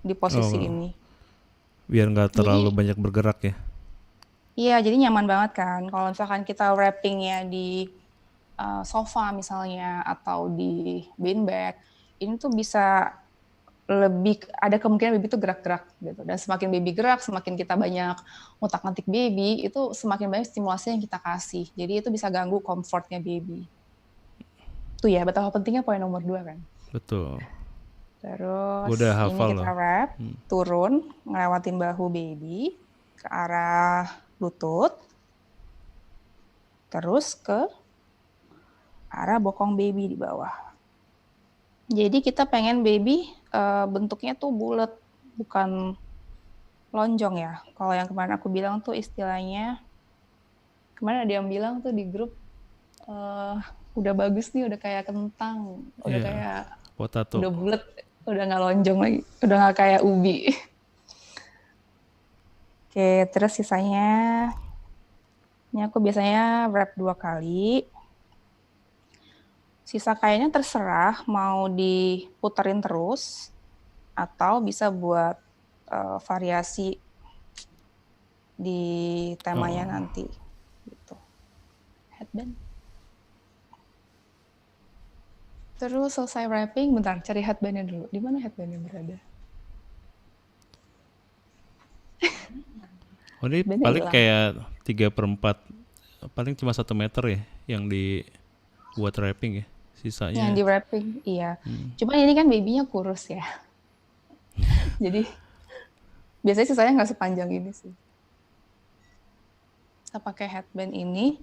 di posisi Oh, ini. biar nggak terlalu Jadi, banyak bergerak ya. iya, jadi nyaman banget kan. Kalau misalkan kita wrappingnya di sofa misalnya atau di beanbag, ini tuh bisa lebih ada kemungkinan baby itu gerak-gerak gitu. Dan semakin baby gerak, semakin kita banyak ngutak-ngatik baby, itu semakin banyak stimulasi yang kita kasih. Jadi itu bisa ganggu comfortnya baby. Itu ya, betapa pentingnya poin nomor 2 kan. Betul. Gue udah Terus ini hafal kita loh. wrap, turun, ngelewatin bahu baby ke arah lutut, terus ke arah bokong baby di bawah. Jadi kita pengen baby bentuknya tuh bulat, bukan lonjong ya. Kalau yang kemarin aku bilang tuh istilahnya, kemarin ada yang bilang tuh di grup, udah bagus nih, udah kayak kentang, udah Iya, kayak, potato. udah bulat, udah nggak lonjong lagi, udah nggak kayak ubi. Oke, terus sisanya, ini aku biasanya wrap 2 kali. Sisa kainnya terserah mau diputerin terus atau bisa buat variasi di temanya Oh, nanti gitu. Headband. Terus selesai wrapping, bentar cari headbandnya dulu. Di mana headbandnya berada? oh ini Headbandnya paling hilang. kayak 3/4, paling cuma 1 meter ya yang dibuat wrapping ya. Yang Sisanya, di wrapping, iya. Cuman ini kan babynya kurus ya. Jadi biasanya sisanya nggak sepanjang ini sih. Kita pakai headband ini.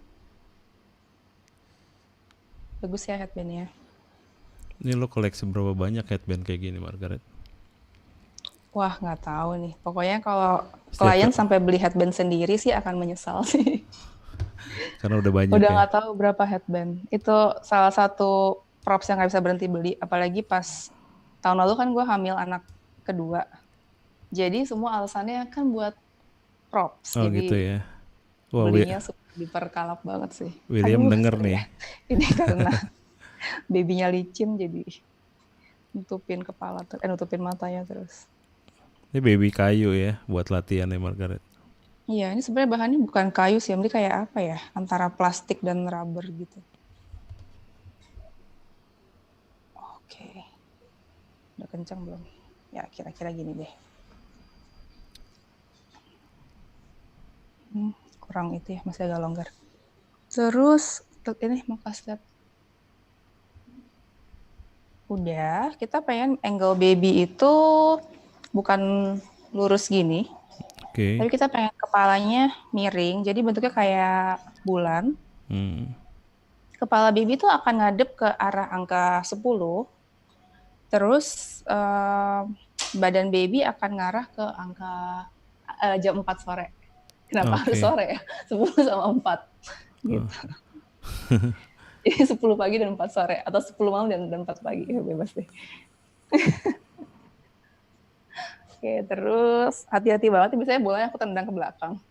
Bagus ya headbandnya. ini lo koleksi berapa banyak headband kayak gini, Margaret? Wah, nggak tahu nih. Pokoknya kalau Setiap klien sampai beli headband sendiri sih akan menyesal sih. karena udah banyak Udah ya. nggak tahu berapa headband. Itu salah satu props yang nggak bisa berhenti beli. Apalagi pas tahun lalu kan gue hamil anak kedua. Jadi semua alasannya kan buat props. Oh gitu Jadi ya. Wah, belinya diperkalap banget sih. William Aduh, denger sorry nih. ya. Ini karena babynya licin jadi nutupin kepala, nutupin matanya terus. Ini baby kayu ya buat latihan ya, Margaret. Iya, ini sebenarnya bahannya bukan kayu sih, ini kayak apa ya, antara plastik dan rubber gitu. Oke, udah kencang belum? Ya, kira-kira gini deh. Kurang itu ya, masih agak longgar. Terus, ini mau kasih lihat. Udah, kita pengen angle baby itu bukan lurus gini, Oke. tapi kita pengen kepalanya miring, jadi bentuknya kayak bulan. Kepala baby itu akan ngadep ke arah angka 10, terus badan baby akan ngarah ke angka jam 4 sore. Kenapa harus Oke. sore ya? 10 sama 4. Gitu. Jadi 10 pagi dan 4 sore. Atau 10 malam dan 4 pagi. Ya, bebas deh. Oke, terus hati-hati banget. Biasanya bolanya aku tendang ke belakang.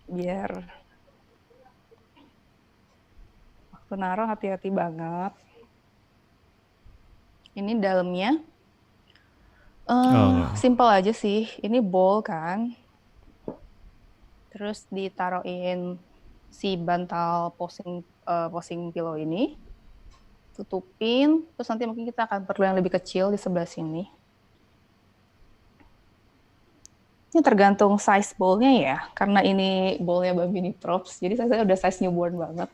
Biar waktu naruh hati-hati banget. Ini dalamnya Oh, simple aja sih. Ini bowl kan. Terus ditaruhin si bantal posing pillow ini, tutupin, terus nanti mungkin kita akan perlu yang lebih kecil di sebelah sini. Ini tergantung size bowl-nya ya, karena ini bowl-nya Bambini Props, jadi saya udah size newborn banget.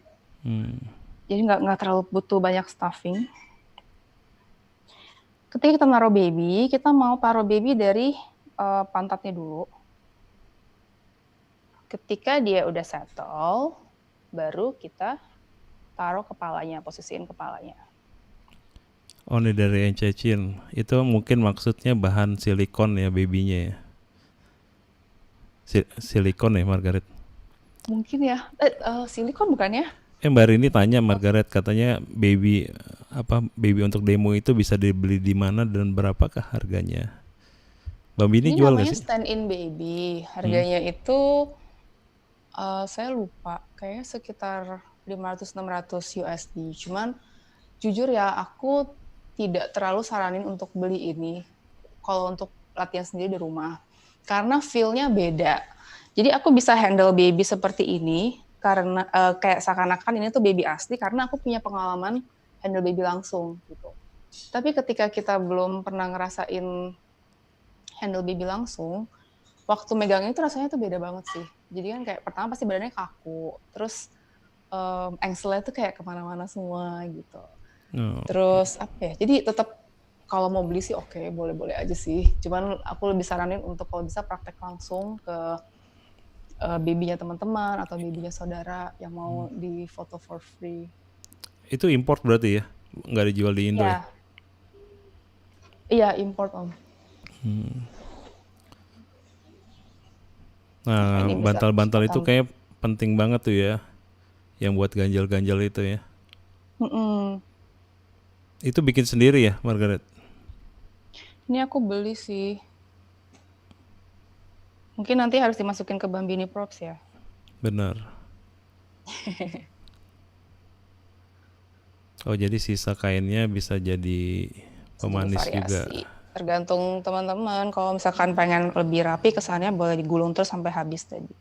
Jadi nggak terlalu butuh banyak stuffing. Ketika kita naruh baby, kita mau taruh baby dari pantatnya dulu. Ketika dia udah settle, baru kita taruh kepalanya, posisiin kepalanya. Oh, ini dari Encecin. Itu mungkin maksudnya bahan silikon ya babynya ya. Silikon ya Margaret. Mungkin ya, silikon bukan ya? Mbak Rini tanya Margaret, katanya baby untuk demo itu bisa dibeli di mana dan berapakah harganya? Mbak Bini Ini jual nggak namanya sih? stand-in baby. Harganya itu saya lupa, kayaknya sekitar 500-600 USD. Cuman jujur ya, aku tidak terlalu saranin untuk beli ini kalau untuk latihan sendiri di rumah. Karena feel-nya beda. Jadi aku bisa handle baby seperti ini karena kayak seakan-akan ini tuh baby asli karena aku punya pengalaman handle baby langsung gitu. Tapi ketika kita belum pernah ngerasain handle baby langsung, waktu megangnya itu rasanya tuh beda banget sih. Jadi kan kayak pertama pasti badannya kaku, terus ankle-nya tuh kayak kemana-mana semua gitu. Oh, Terus apa ya? Jadi tetap kalau mau beli sih oke, boleh-boleh aja sih. Cuman aku lebih saranin untuk kalau bisa praktek langsung ke babynya teman-teman atau babynya saudara yang mau di foto for free. itu import berarti ya? Nggak dijual di Indo ya? Ya, iya import om. Nah, Ini bisa bantal-bantal itu kesempatan. kayak penting banget tuh ya, yang buat ganjal-ganjal itu ya. Mm-mm. Itu bikin sendiri ya, Margaret? Ini aku beli sih. Mungkin nanti harus dimasukin ke Bambini Props ya. Benar. Oh, jadi sisa kainnya bisa jadi Bisa jadi pemanis juga. variasi. Tergantung teman-teman. Kalau misalkan pengen lebih rapi, kesannya boleh digulung terus sampai habis tadi.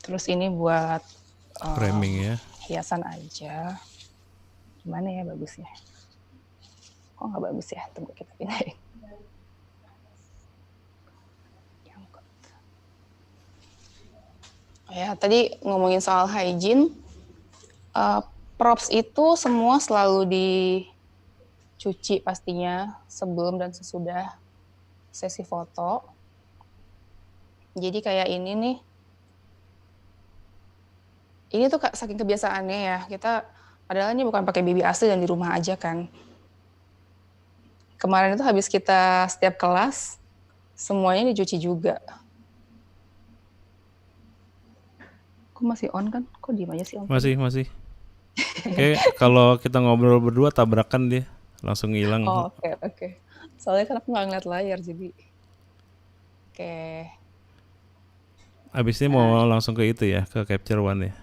Terus ini buat Framing ya. hiasan aja. Gimana ya bagusnya? Kok nggak bagus ya? Tunggu kita pindahin. Ya, tadi ngomongin soal hygiene, props itu semua selalu dicuci pastinya sebelum dan sesudah sesi foto. Jadi kayak ini nih, ini tuh saking kebiasaannya ya, kita padahal ini bukan pakai baby asli dan di rumah aja kan. Kemarin itu habis kita setiap kelas, semuanya dicuci juga. Kok masih on kan? Kok diem aja sih om? Masih. Kayak kalau kita ngobrol berdua tabrakan dia langsung hilang. Oh, oke. Soalnya kan aku nggak ngeliat layar jadi. Oke. Abis ini mau langsung ke itu ya, ke capture one ya.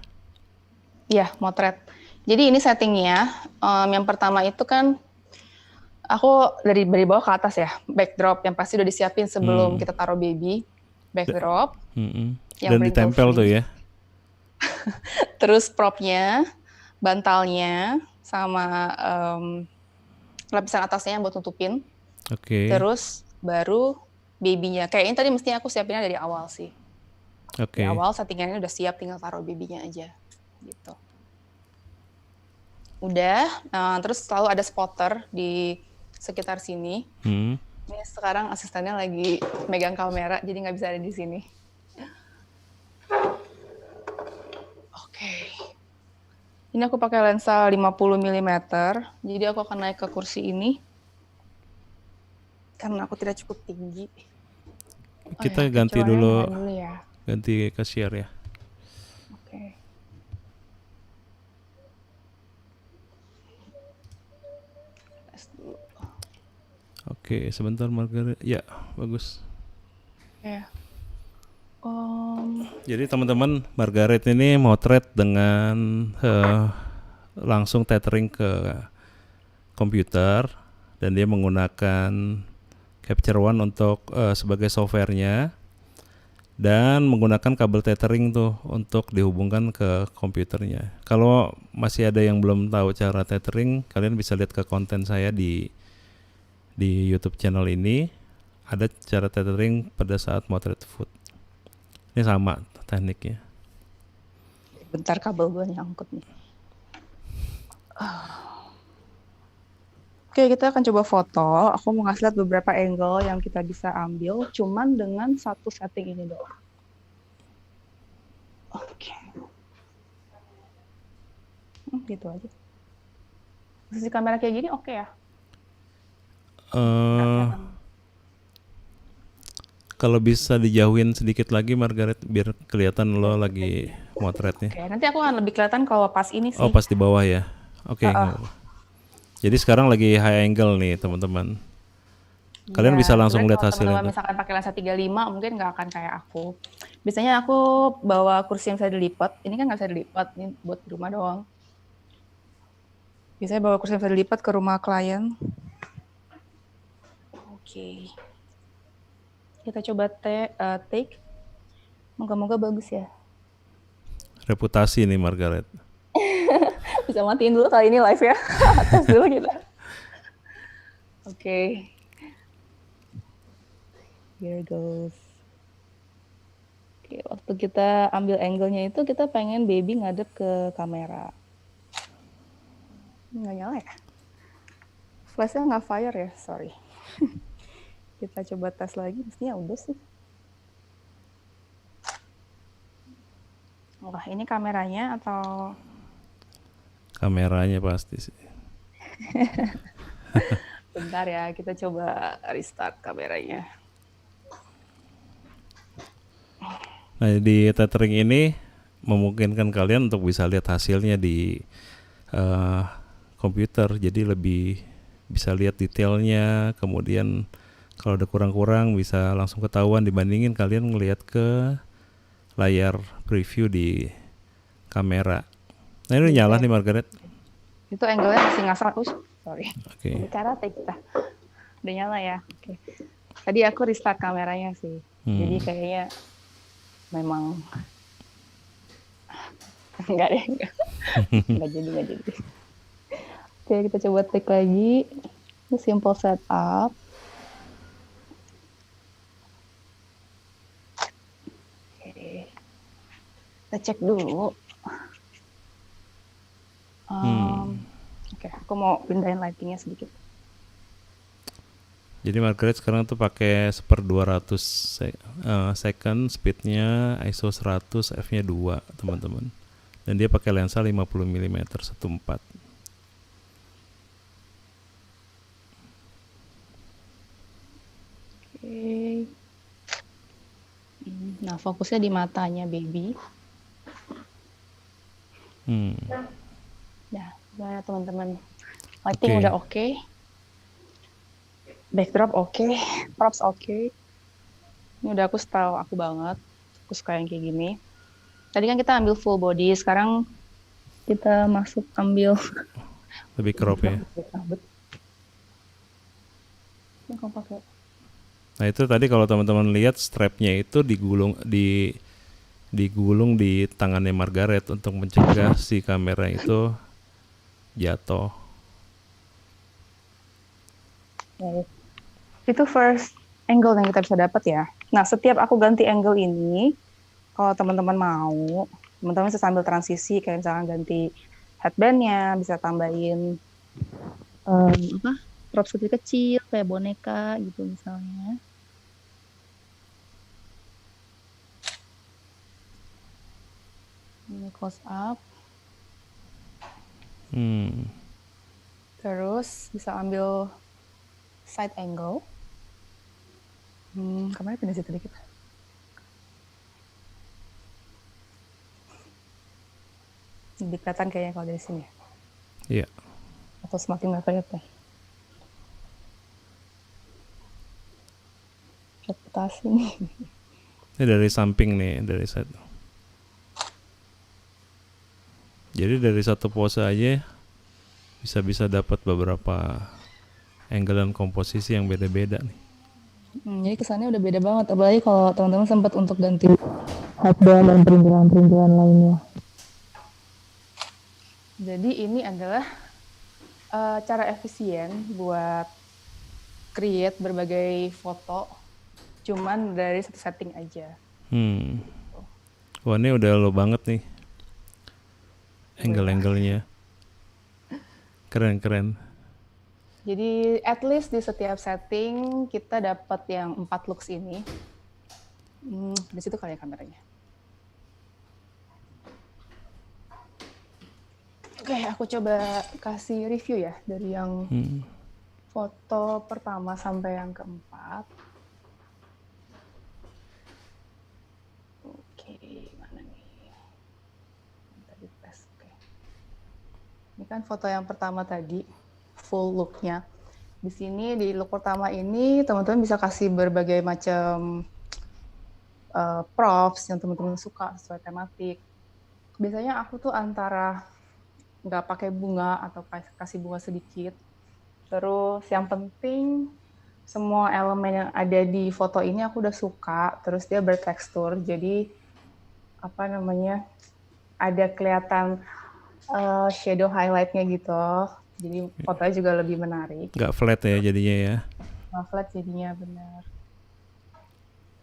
Iya, motret. Jadi ini settingnya. Yang pertama itu kan aku dari bawah ke atas ya, backdrop yang pasti udah disiapin sebelum kita taruh baby. Backdrop. Yang Dan ditempel tuh ya. Terus propnya, bantalnya, sama lapisan atasnya buat tutupin. Oke. Terus baru babynya. Kayak ini tadi mestinya aku siapinnya dari awal sih. Oke. Di awal settingannya udah siap, tinggal taruh babynya aja. Gitu. Udah, terus selalu ada spotter di sekitar sini. Ini sekarang asistennya lagi megang kamera, jadi nggak bisa ada di sini. Oke. Ini aku pakai lensa 50 mm, jadi aku akan naik ke kursi ini. Karena aku tidak cukup tinggi. Kita ganti dulu ya. Ganti ke share ya. Oke. Oke, sebentar Margaret. Ya, bagus. Ya. Jadi teman-teman, Margaret ini motret dengan langsung tethering ke komputer dan dia menggunakan Capture One untuk sebagai softwarenya dan menggunakan kabel tethering tuh untuk dihubungkan ke komputernya. Kalau masih ada yang belum tahu cara tethering, kalian bisa lihat ke konten saya di YouTube channel ini. Ada cara tethering pada saat motret food. Ini sama tekniknya. Bentar, kabel gue nyangkut nih. Oke, kita akan coba foto. Aku mau ngasih lihat beberapa angle yang kita bisa ambil, cuman dengan satu setting ini doang. Oke. Gitu aja. Posisi kamera kayak gini oke ya? Nggak Eh, kelihatan. kalau bisa dijauhin sedikit lagi Margaret biar kelihatan lo Oke, lagi motretnya. oke. Nanti aku akan lebih kelihatan kalau pas ini Oh, sih. pas di bawah ya. Oke, nggak apa-apa. Jadi sekarang lagi high angle nih, teman-teman. Kalian bisa Iya, langsung sebenarnya lihat kalau hasilnya teman-teman tuh. misalkan pakai lensa 35 mungkin nggak akan kayak aku. Biasanya aku bawa kursi yang bisa dilipat. Ini kan nggak bisa dilipat, ini buat di rumah doang. Biasanya bawa kursi yang bisa dilipat ke rumah klien. Oke. Kita coba take. Moga-moga bagus ya. Reputasi nih Margaret. Bisa matiin dulu kali ini live ya. Tes dulu kita. Oke. Here goes. Oke, waktu kita ambil angle-nya itu kita pengen baby ngadep ke kamera. Nggak nyala ya? Flashnya nggak fire ya? Sorry. Kita coba tes lagi. Mestinya udah sih. Wah, ini kameranya atau... Kameranya pasti sih. Bentar ya, kita coba restart kameranya. Nah, di tethering ini memungkinkan kalian untuk bisa lihat hasilnya di eh, komputer. Jadi lebih bisa lihat detailnya. Kemudian kalau ada kurang-kurang bisa langsung ketahuan dibandingin kalian ngelihat ke layar preview di kamera. Nah, ini nyala nih Margaret. Itu angle-nya masih ngasal. Sorry. Oke. Bicara kita. Udah nyala ya? Oke. Tadi aku restart kameranya sih. Jadi kayaknya memang enggak deh. Enggak jadi. Oke, kita coba take lagi. Ini simple setup. Oke. Kita cek dulu. Oke, aku mau pindahin lightingnya sedikit. Jadi Margaret sekarang tuh pakai 1/200 second, speednya ISO 100, f-nya 2 teman-teman. Dan dia pakai lensa 50 mm 1.4. Oke. Nah, fokusnya di matanya baby. Nah, gimana teman-teman? Lighting udah oke. Backdrop oke. Props oke. Ini udah aku style aku banget. Aku suka yang kayak gini. Tadi kan kita ambil full body, sekarang kita masuk ambil lebih crop ya. Nah, itu tadi kalau teman-teman lihat strapnya itu digulung di tangannya Margaret untuk mencegah si kamera itu jatuh. Itu first angle yang kita bisa dapat ya. Nah, setiap aku ganti angle ini, kalau teman-teman mau, teman-teman bisa sambil transisi, kayak misalkan ganti headbandnya, bisa tambahin props kecil kayak boneka gitu misalnya. Ini close up. Terus bisa ambil side angle. Kameranya pindah situ dikit. Lebih kelihatan kayaknya kalau dari sini ya? Iya. Atau semakin nggak kelihatan? Reputasi nih. Ini dari samping nih, dari side. Jadi dari satu pose aja bisa dapat beberapa angle dan komposisi yang beda-beda nih. Jadi kesannya udah beda banget, apalagi kalau teman-teman sempat untuk ganti headband dan perintilan-perintilan lainnya. Jadi ini adalah cara efisien buat create berbagai foto, cuman dari satu setting aja. Wah, ini udah lo banget nih angle-angle-nya. Keren. Jadi at least di setiap setting kita dapat yang 4 looks ini. Di situ kali ya kameranya. Oke, aku coba kasih review ya dari yang foto pertama sampai yang keempat. Oke, mana nih? Tadi tes. Oke. Ini kan foto yang pertama tadi, full look-nya. Di sini di look pertama ini teman-teman bisa kasih berbagai macam props yang teman-teman suka sesuai tematik. Biasanya aku tuh antara nggak pakai bunga atau kasih bunga sedikit. Terus yang penting semua elemen yang ada di foto ini aku udah suka. Terus dia bertekstur, jadi apa namanya ada kelihatan shadow highlight-nya gitu. Jadi fotonya juga lebih menarik. Nggak flat ya jadinya ya. Nggak flat jadinya, benar.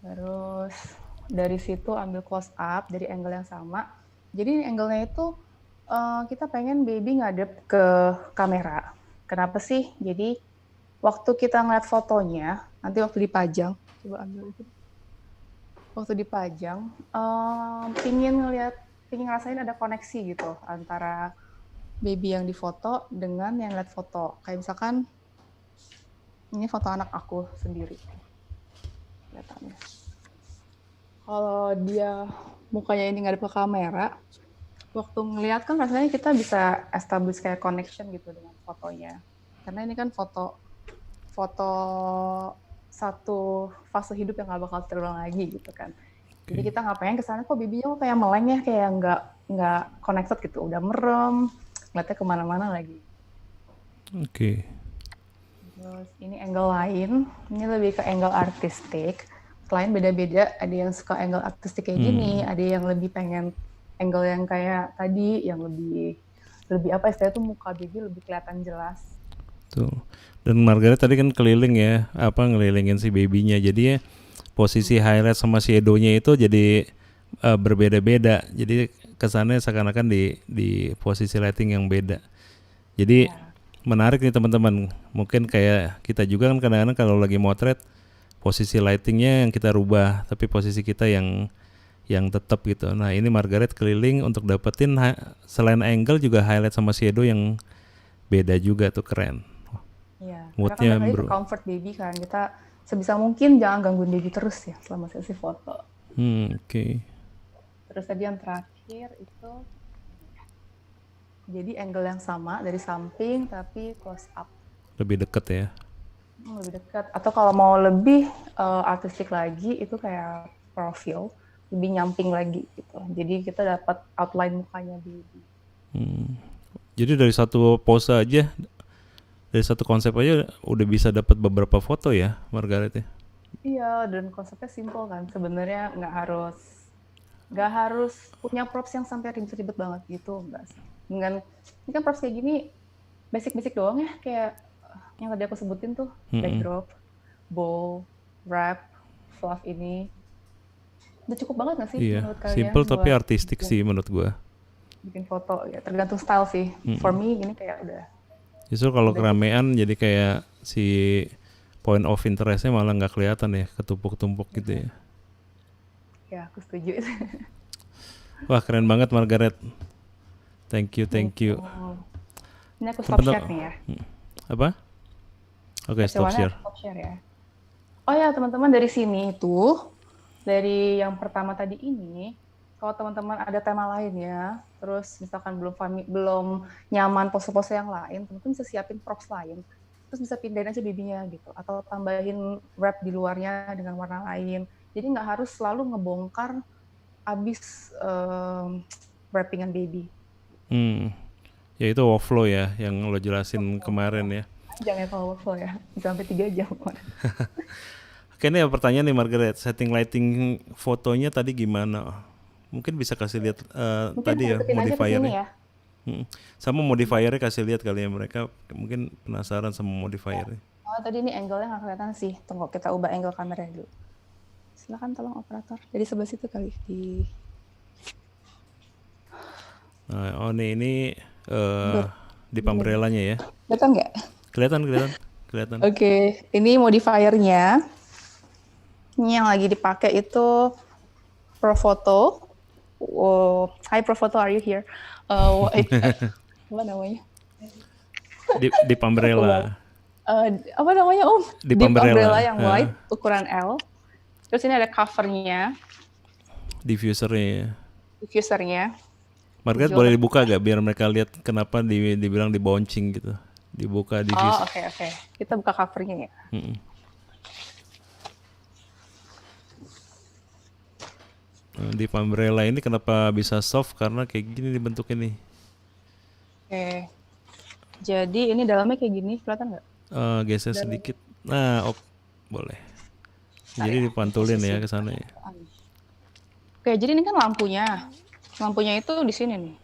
Terus dari situ ambil close up dari angle yang sama. Jadi angle-nya itu kita pengen baby ngadep ke kamera. Kenapa sih? Jadi waktu kita ngeliat fotonya, nanti waktu dipajang, coba ambil itu. Waktu dipajang, pingin ngerasain ada koneksi gitu antara baby yang difoto dengan yang lihat foto. Kayak misalkan ini foto anak aku sendiri. Kelihatannya. Kalau dia mukanya ini ngadep ke kamera, waktu ngeliat kan rasanya kita bisa establish kayak connection gitu dengan fotonya. Karena ini kan foto satu fase hidup yang nggak bakal terulang lagi gitu kan. Jadi kita nggak pengen kesana kok bibinya kok kayak meleng ya, kayak nggak connected gitu, udah merem, ngeliatnya kemana-mana lagi. Oke. Terus ini angle lain, ini lebih ke angle artistik. Selain beda-beda, ada yang suka angle artistik kayak gini, ada yang lebih pengen angle yang kayak tadi, yang lebih apa istilahnya tuh muka baby lebih kelihatan jelas. Tuh. Dan Margaret tadi kan keliling ya, ngelilingin si babynya. Jadi ya posisi highlight sama shadow-nya itu jadi berbeda-beda. Jadi kesannya seakan-akan di posisi lighting yang beda. Jadi menarik nih teman-teman. Mungkin kayak kita juga kan kadang-kadang kalau lagi motret posisi lightingnya yang kita rubah, tapi posisi kita yang tetap gitu. Nah ini Margaret keliling untuk dapetin selain angle juga highlight sama shadow yang beda juga tuh, keren. Iya, Moodnya karena kan comfort baby kan, kita sebisa mungkin jangan gangguin baby terus ya selama sesi foto. Oke. Terus tadi yang terakhir itu, jadi angle yang sama dari samping tapi close up. Lebih deket ya? Lebih dekat. Atau kalau mau lebih artistik lagi itu kayak profil, lebih nyamping lagi gitu. Jadi kita dapat outline mukanya baby. Jadi dari satu pose aja, dari satu konsep aja udah bisa dapat beberapa foto ya, Margaret ya? Iya, dan konsepnya simple kan. Sebenarnya nggak harus punya props yang sampai ribet-ribet banget gitu, enggak sih. Dengan ini kan props kayak gini basic-basic doang ya, kayak yang tadi aku sebutin tuh, backdrop, bow, wrap, fluff ini. Udah cukup banget nggak sih menurut kalian? Simple tapi artistik sih menurut gua. Bikin foto ya, tergantung style sih. For me gini kayak udah. Justru kalau keramaian jadi kayak si point of interestnya malah nggak kelihatan ya, ketumpuk-tumpuk gitu ya. Ya, aku setuju. Wah keren banget Margaret. Thank you. Ini aku stop share nih ya. Apa? Oke, stop share ya. Oh ya teman-teman, dari sini tuh, dari yang pertama tadi ini, kalau teman-teman ada tema lain ya, terus misalkan belum nyaman pose-pose yang lain, teman-teman bisa siapin props lain, terus bisa pindahin aja babynya gitu, atau tambahin wrap di luarnya dengan warna lain. Jadi nggak harus selalu ngebongkar abis wrappingan baby. Ya itu workflow ya, yang lo jelasin kemarin ya. Jangan kalau workflow ya, bisa sampai 3 jam. Oke, ini pertanyaan nih Margaret, setting lighting fotonya tadi gimana? Mungkin bisa kasih lihat tadi ya modifiernya. Ya. Sama modifiernya kasih lihat kali ya, mereka mungkin penasaran sama modifiernya. Oh tadi ini angle-nya nggak kelihatan sih. Tunggu kita ubah angle kamera dulu. Silakan tolong operator. Jadi sebelah situ kali di. Nah, ini di pambrelanya ya. Kelihatan nggak? Kelihatan. Oke, ini modifiernya. Ini yang lagi dipakai itu Profoto. Hi Profoto, are you here? apa namanya? Deep Aku lupa. umbrella. Apa namanya Om? Deep Deep umbrella umbrella. yang white ukuran L. Terus ini ada covernya, Diffusernya. diffusernya. Margaret Dijual boleh pakai dibuka flash. gak biar mereka lihat kenapa dibilang dibouncing gitu. Dibuka Oh, diffuser. oke. Kita buka covernya ya. Deep umbrella ini kenapa bisa soft karena kayak gini dibentuknya nih. Oke. Jadi ini dalamnya kayak gini, kelihatan nggak? Geser Dalamnya. sedikit. Nah, boleh. Bentar Jadi ya, dipantulin ya posisi. ke sana ya. Oke, jadi ini kan lampunya. Lampunya itu di sini nih.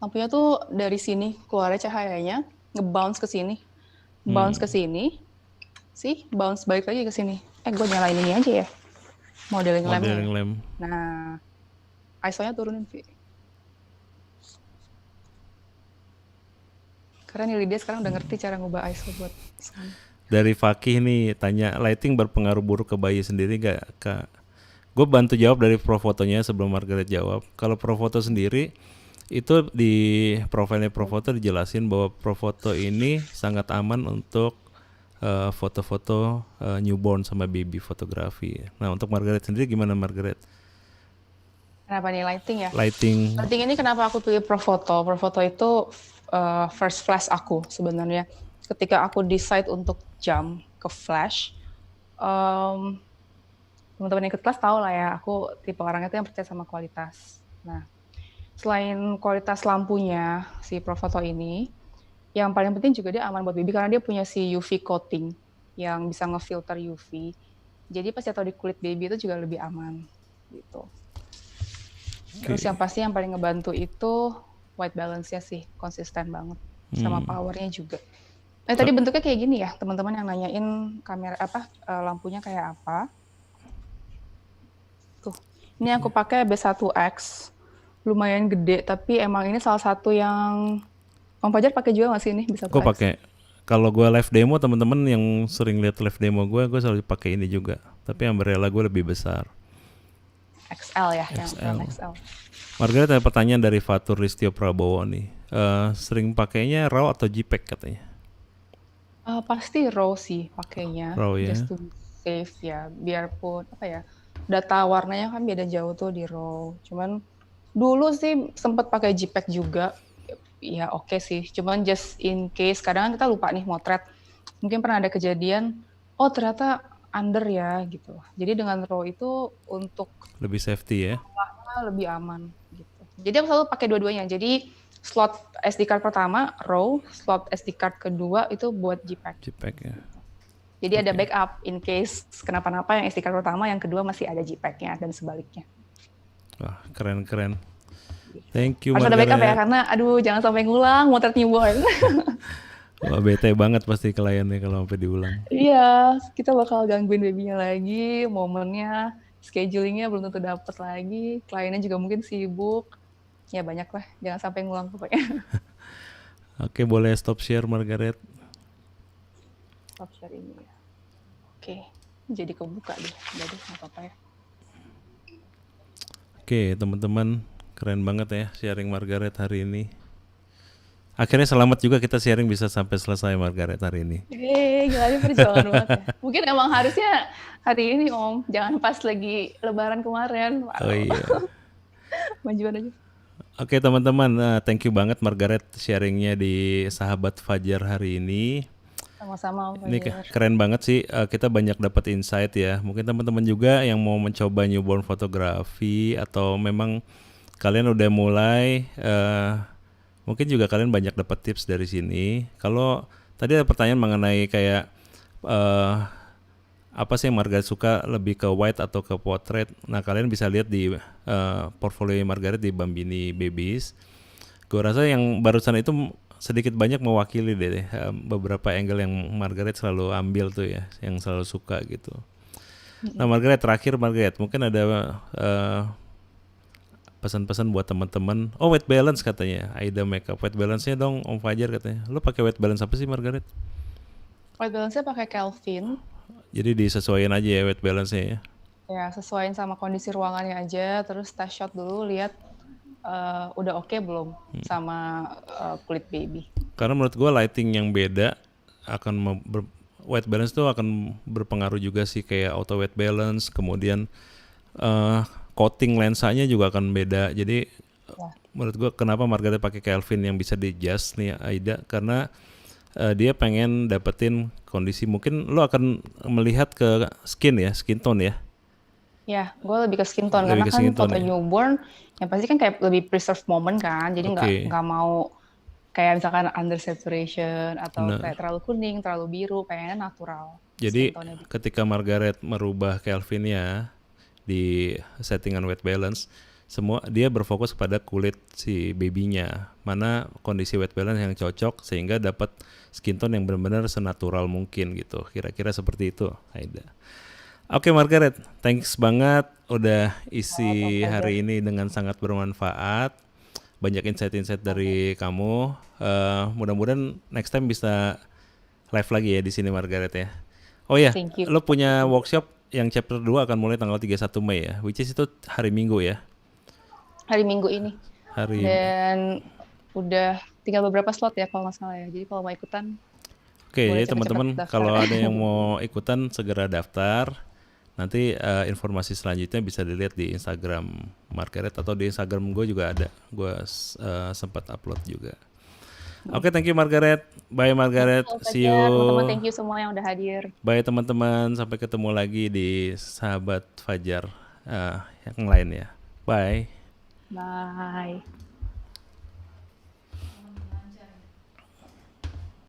Lampunya tuh dari sini keluarnya cahayanya, nge-bounce ke sini. Bounce ke sini. Sih, bounce balik lagi ke sini. Gue nyalain ini aja ya. Modeling lamp-nya ya. Modeling lamp. Nah, ISO-nya turunin, Vi. Karena nih dia sekarang udah ngerti cara ngubah ISO buat sana. Dari Fakih nih tanya, lighting berpengaruh buruk ke bayi sendiri gak, Kak? Gue bantu jawab dari Profotonya sebelum Margaret jawab. Kalau Profoto sendiri, itu di profilnya Profoto dijelasin bahwa Profoto ini sangat aman untuk foto-foto newborn sama baby fotografi. Nah, untuk Margaret sendiri gimana, Margaret? Kenapa nih lighting ya? Lighting. Lighting ini kenapa aku pilih Profoto? Profoto itu first flash aku sebenarnya. Ketika aku decide untuk jump ke flash, teman-teman yang ikut kelas tahu lah ya, aku tipe orang itu yang percaya sama kualitas. Nah, selain kualitas lampunya si Profoto ini, yang paling penting juga dia aman buat baby karena dia punya si UV coating yang bisa ngefilter UV. Jadi pas jatuh di kulit baby itu juga lebih aman gitu. Terus yang pasti yang paling ngebantu itu white balance-nya sih, konsisten banget. Sama powernya juga. Tadi bentuknya kayak gini ya, teman-teman yang nanyain kamera lampunya kayak apa. Tuh, ini aku pakai B1X, lumayan gede, tapi emang ini salah satu yang Om Fajar pakai juga nggak sih ini B1X? Gue pakai. Kalau gue live demo, teman-teman yang sering lihat live demo gue selalu pakai ini juga. Tapi umbrella gue lebih besar. XL ya, XL. yang XL. Margaret ada pertanyaan dari Fatur Ristio Prabowo nih. Sering pakainya RAW atau JPEG katanya? Pasti RAW sih pakainya, RAW ya. just to be safe ya. Biarpun data warnanya kan beda jauh tuh di RAW. Cuman dulu sih sempat pakai JPEG juga. Ya oke sih. Cuman just in case kadang kita lupa nih motret. Mungkin pernah ada kejadian, oh ternyata under ya gitu. Jadi dengan RAW itu untuk lebih safety ya. Lebih aman gitu. Jadi aku selalu pakai dua-duanya. Jadi slot SD card pertama RAW, slot SD card kedua itu buat JPEG. JPEG ya. Jadi ada backup in case kenapa-napa yang SD card pertama, yang kedua masih ada JPEG-nya dan sebaliknya. Wah, keren-keren. Thank you, harus Margaret. Ada backup ya, karena aduh jangan sampai ngulang motret newborn. Wah, bete banget pasti kliennya kalau sampai diulang. Iya, kita bakal gangguin babynya lagi, momennya, schedulingnya belum tentu dapat lagi, kliennya juga mungkin sibuk. Ya banyak lah, jangan sampai ngulang pokoknya. Oke, boleh stop share, Margaret. Stop share ini ya. Oke, jadi kebuka deh, jadi nggak apa-apa ya. Oke, teman-teman, keren banget ya sharing Margaret hari ini. Akhirnya selamat juga kita sharing bisa sampai selesai, Margaret, hari ini. Gila, ini perjuangan banget ya. Mungkin emang harusnya hari ini Om, jangan pas lagi lebaran kemarin. Oh iya. Majuan aja. Oke teman-teman, thank you banget Margaret sharingnya di Sahabat Fajar hari ini. Sama-sama Om Fajar. Ini keren banget sih, kita banyak dapat insight ya. Mungkin teman-teman juga yang mau mencoba newborn fotografi atau memang kalian udah mulai, mungkin juga kalian banyak dapat tips dari sini. Kalau tadi ada pertanyaan mengenai kayak apa sih yang Margaret suka, lebih ke white atau ke portrait. Nah kalian bisa lihat di portfolio Margaret di Bambini Babies. Gue rasa yang barusan itu sedikit banyak mewakili deh beberapa angle yang Margaret selalu ambil tuh ya, yang selalu suka gitu. Nah Margaret, terakhir Margaret, mungkin ada pesan-pesan buat teman-teman. Oh, white balance katanya, Aida Makeup. White balance-nya dong Om Fajar katanya. Lo pakai white balance apa sih Margaret? White balance-nya pakai Kelvin. Jadi disesuaikan aja ya white balance-nya ya. Ya, sesuaiin sama kondisi ruangannya aja, terus test shot dulu, lihat udah oke belum sama kulit baby. Karena menurut gue lighting yang beda akan white balance tuh akan berpengaruh juga sih, kayak auto white balance, kemudian eh, coating lensanya juga akan beda. Jadi Ya. menurut gue kenapa Margaret pakai Kelvin yang bisa di adjust nih Aida, karena dia pengen dapetin kondisi, mungkin lo akan melihat ke skin tone ya. Ya, gue lebih ke skin tone Lebih karena ke kan skin tone foto ya. newborn yang pasti kan kayak lebih preserve moment kan, jadi Oke, nggak mau kayak misalkan under saturation atau benar. kayak terlalu kuning, terlalu biru, pengennya natural skin Jadi tone-nya. ketika Margaret merubah Kelvinnya di settingan white balance, semua dia berfokus pada kulit si babynya, mana kondisi white balance yang cocok sehingga dapat skin tone yang benar-benar senatural mungkin gitu. Kira-kira seperti itu, Aida. Oke Margaret, thanks banget udah Oh, isi pleasure. hari ini dengan sangat bermanfaat. Banyak insight-insight dari kamu. Mudah-mudahan next time bisa live lagi ya di sini Margaret ya. Oh ya, Thank you. lo punya workshop yang chapter 2 akan mulai tanggal 31 Mei ya, which is itu hari Minggu ya. Hari Minggu ini. Hari Dan udah tinggal beberapa slot ya kalau nggak salah ya. Jadi kalau mau ikutan, Oke, boleh jadi cepet-cepet teman-teman daftar. kalau ada yang mau ikutan segera daftar. Nanti informasi selanjutnya bisa dilihat di Instagram Margaret atau di Instagram gue juga ada. Gue sempat upload juga. Oke, thank you Margaret. Bye Margaret. Oh, See pleasure. Teman-teman, you. thank you semua yang udah hadir. Bye teman-teman. Sampai ketemu lagi di Sahabat Fajar yang lain ya. Bye. Bye.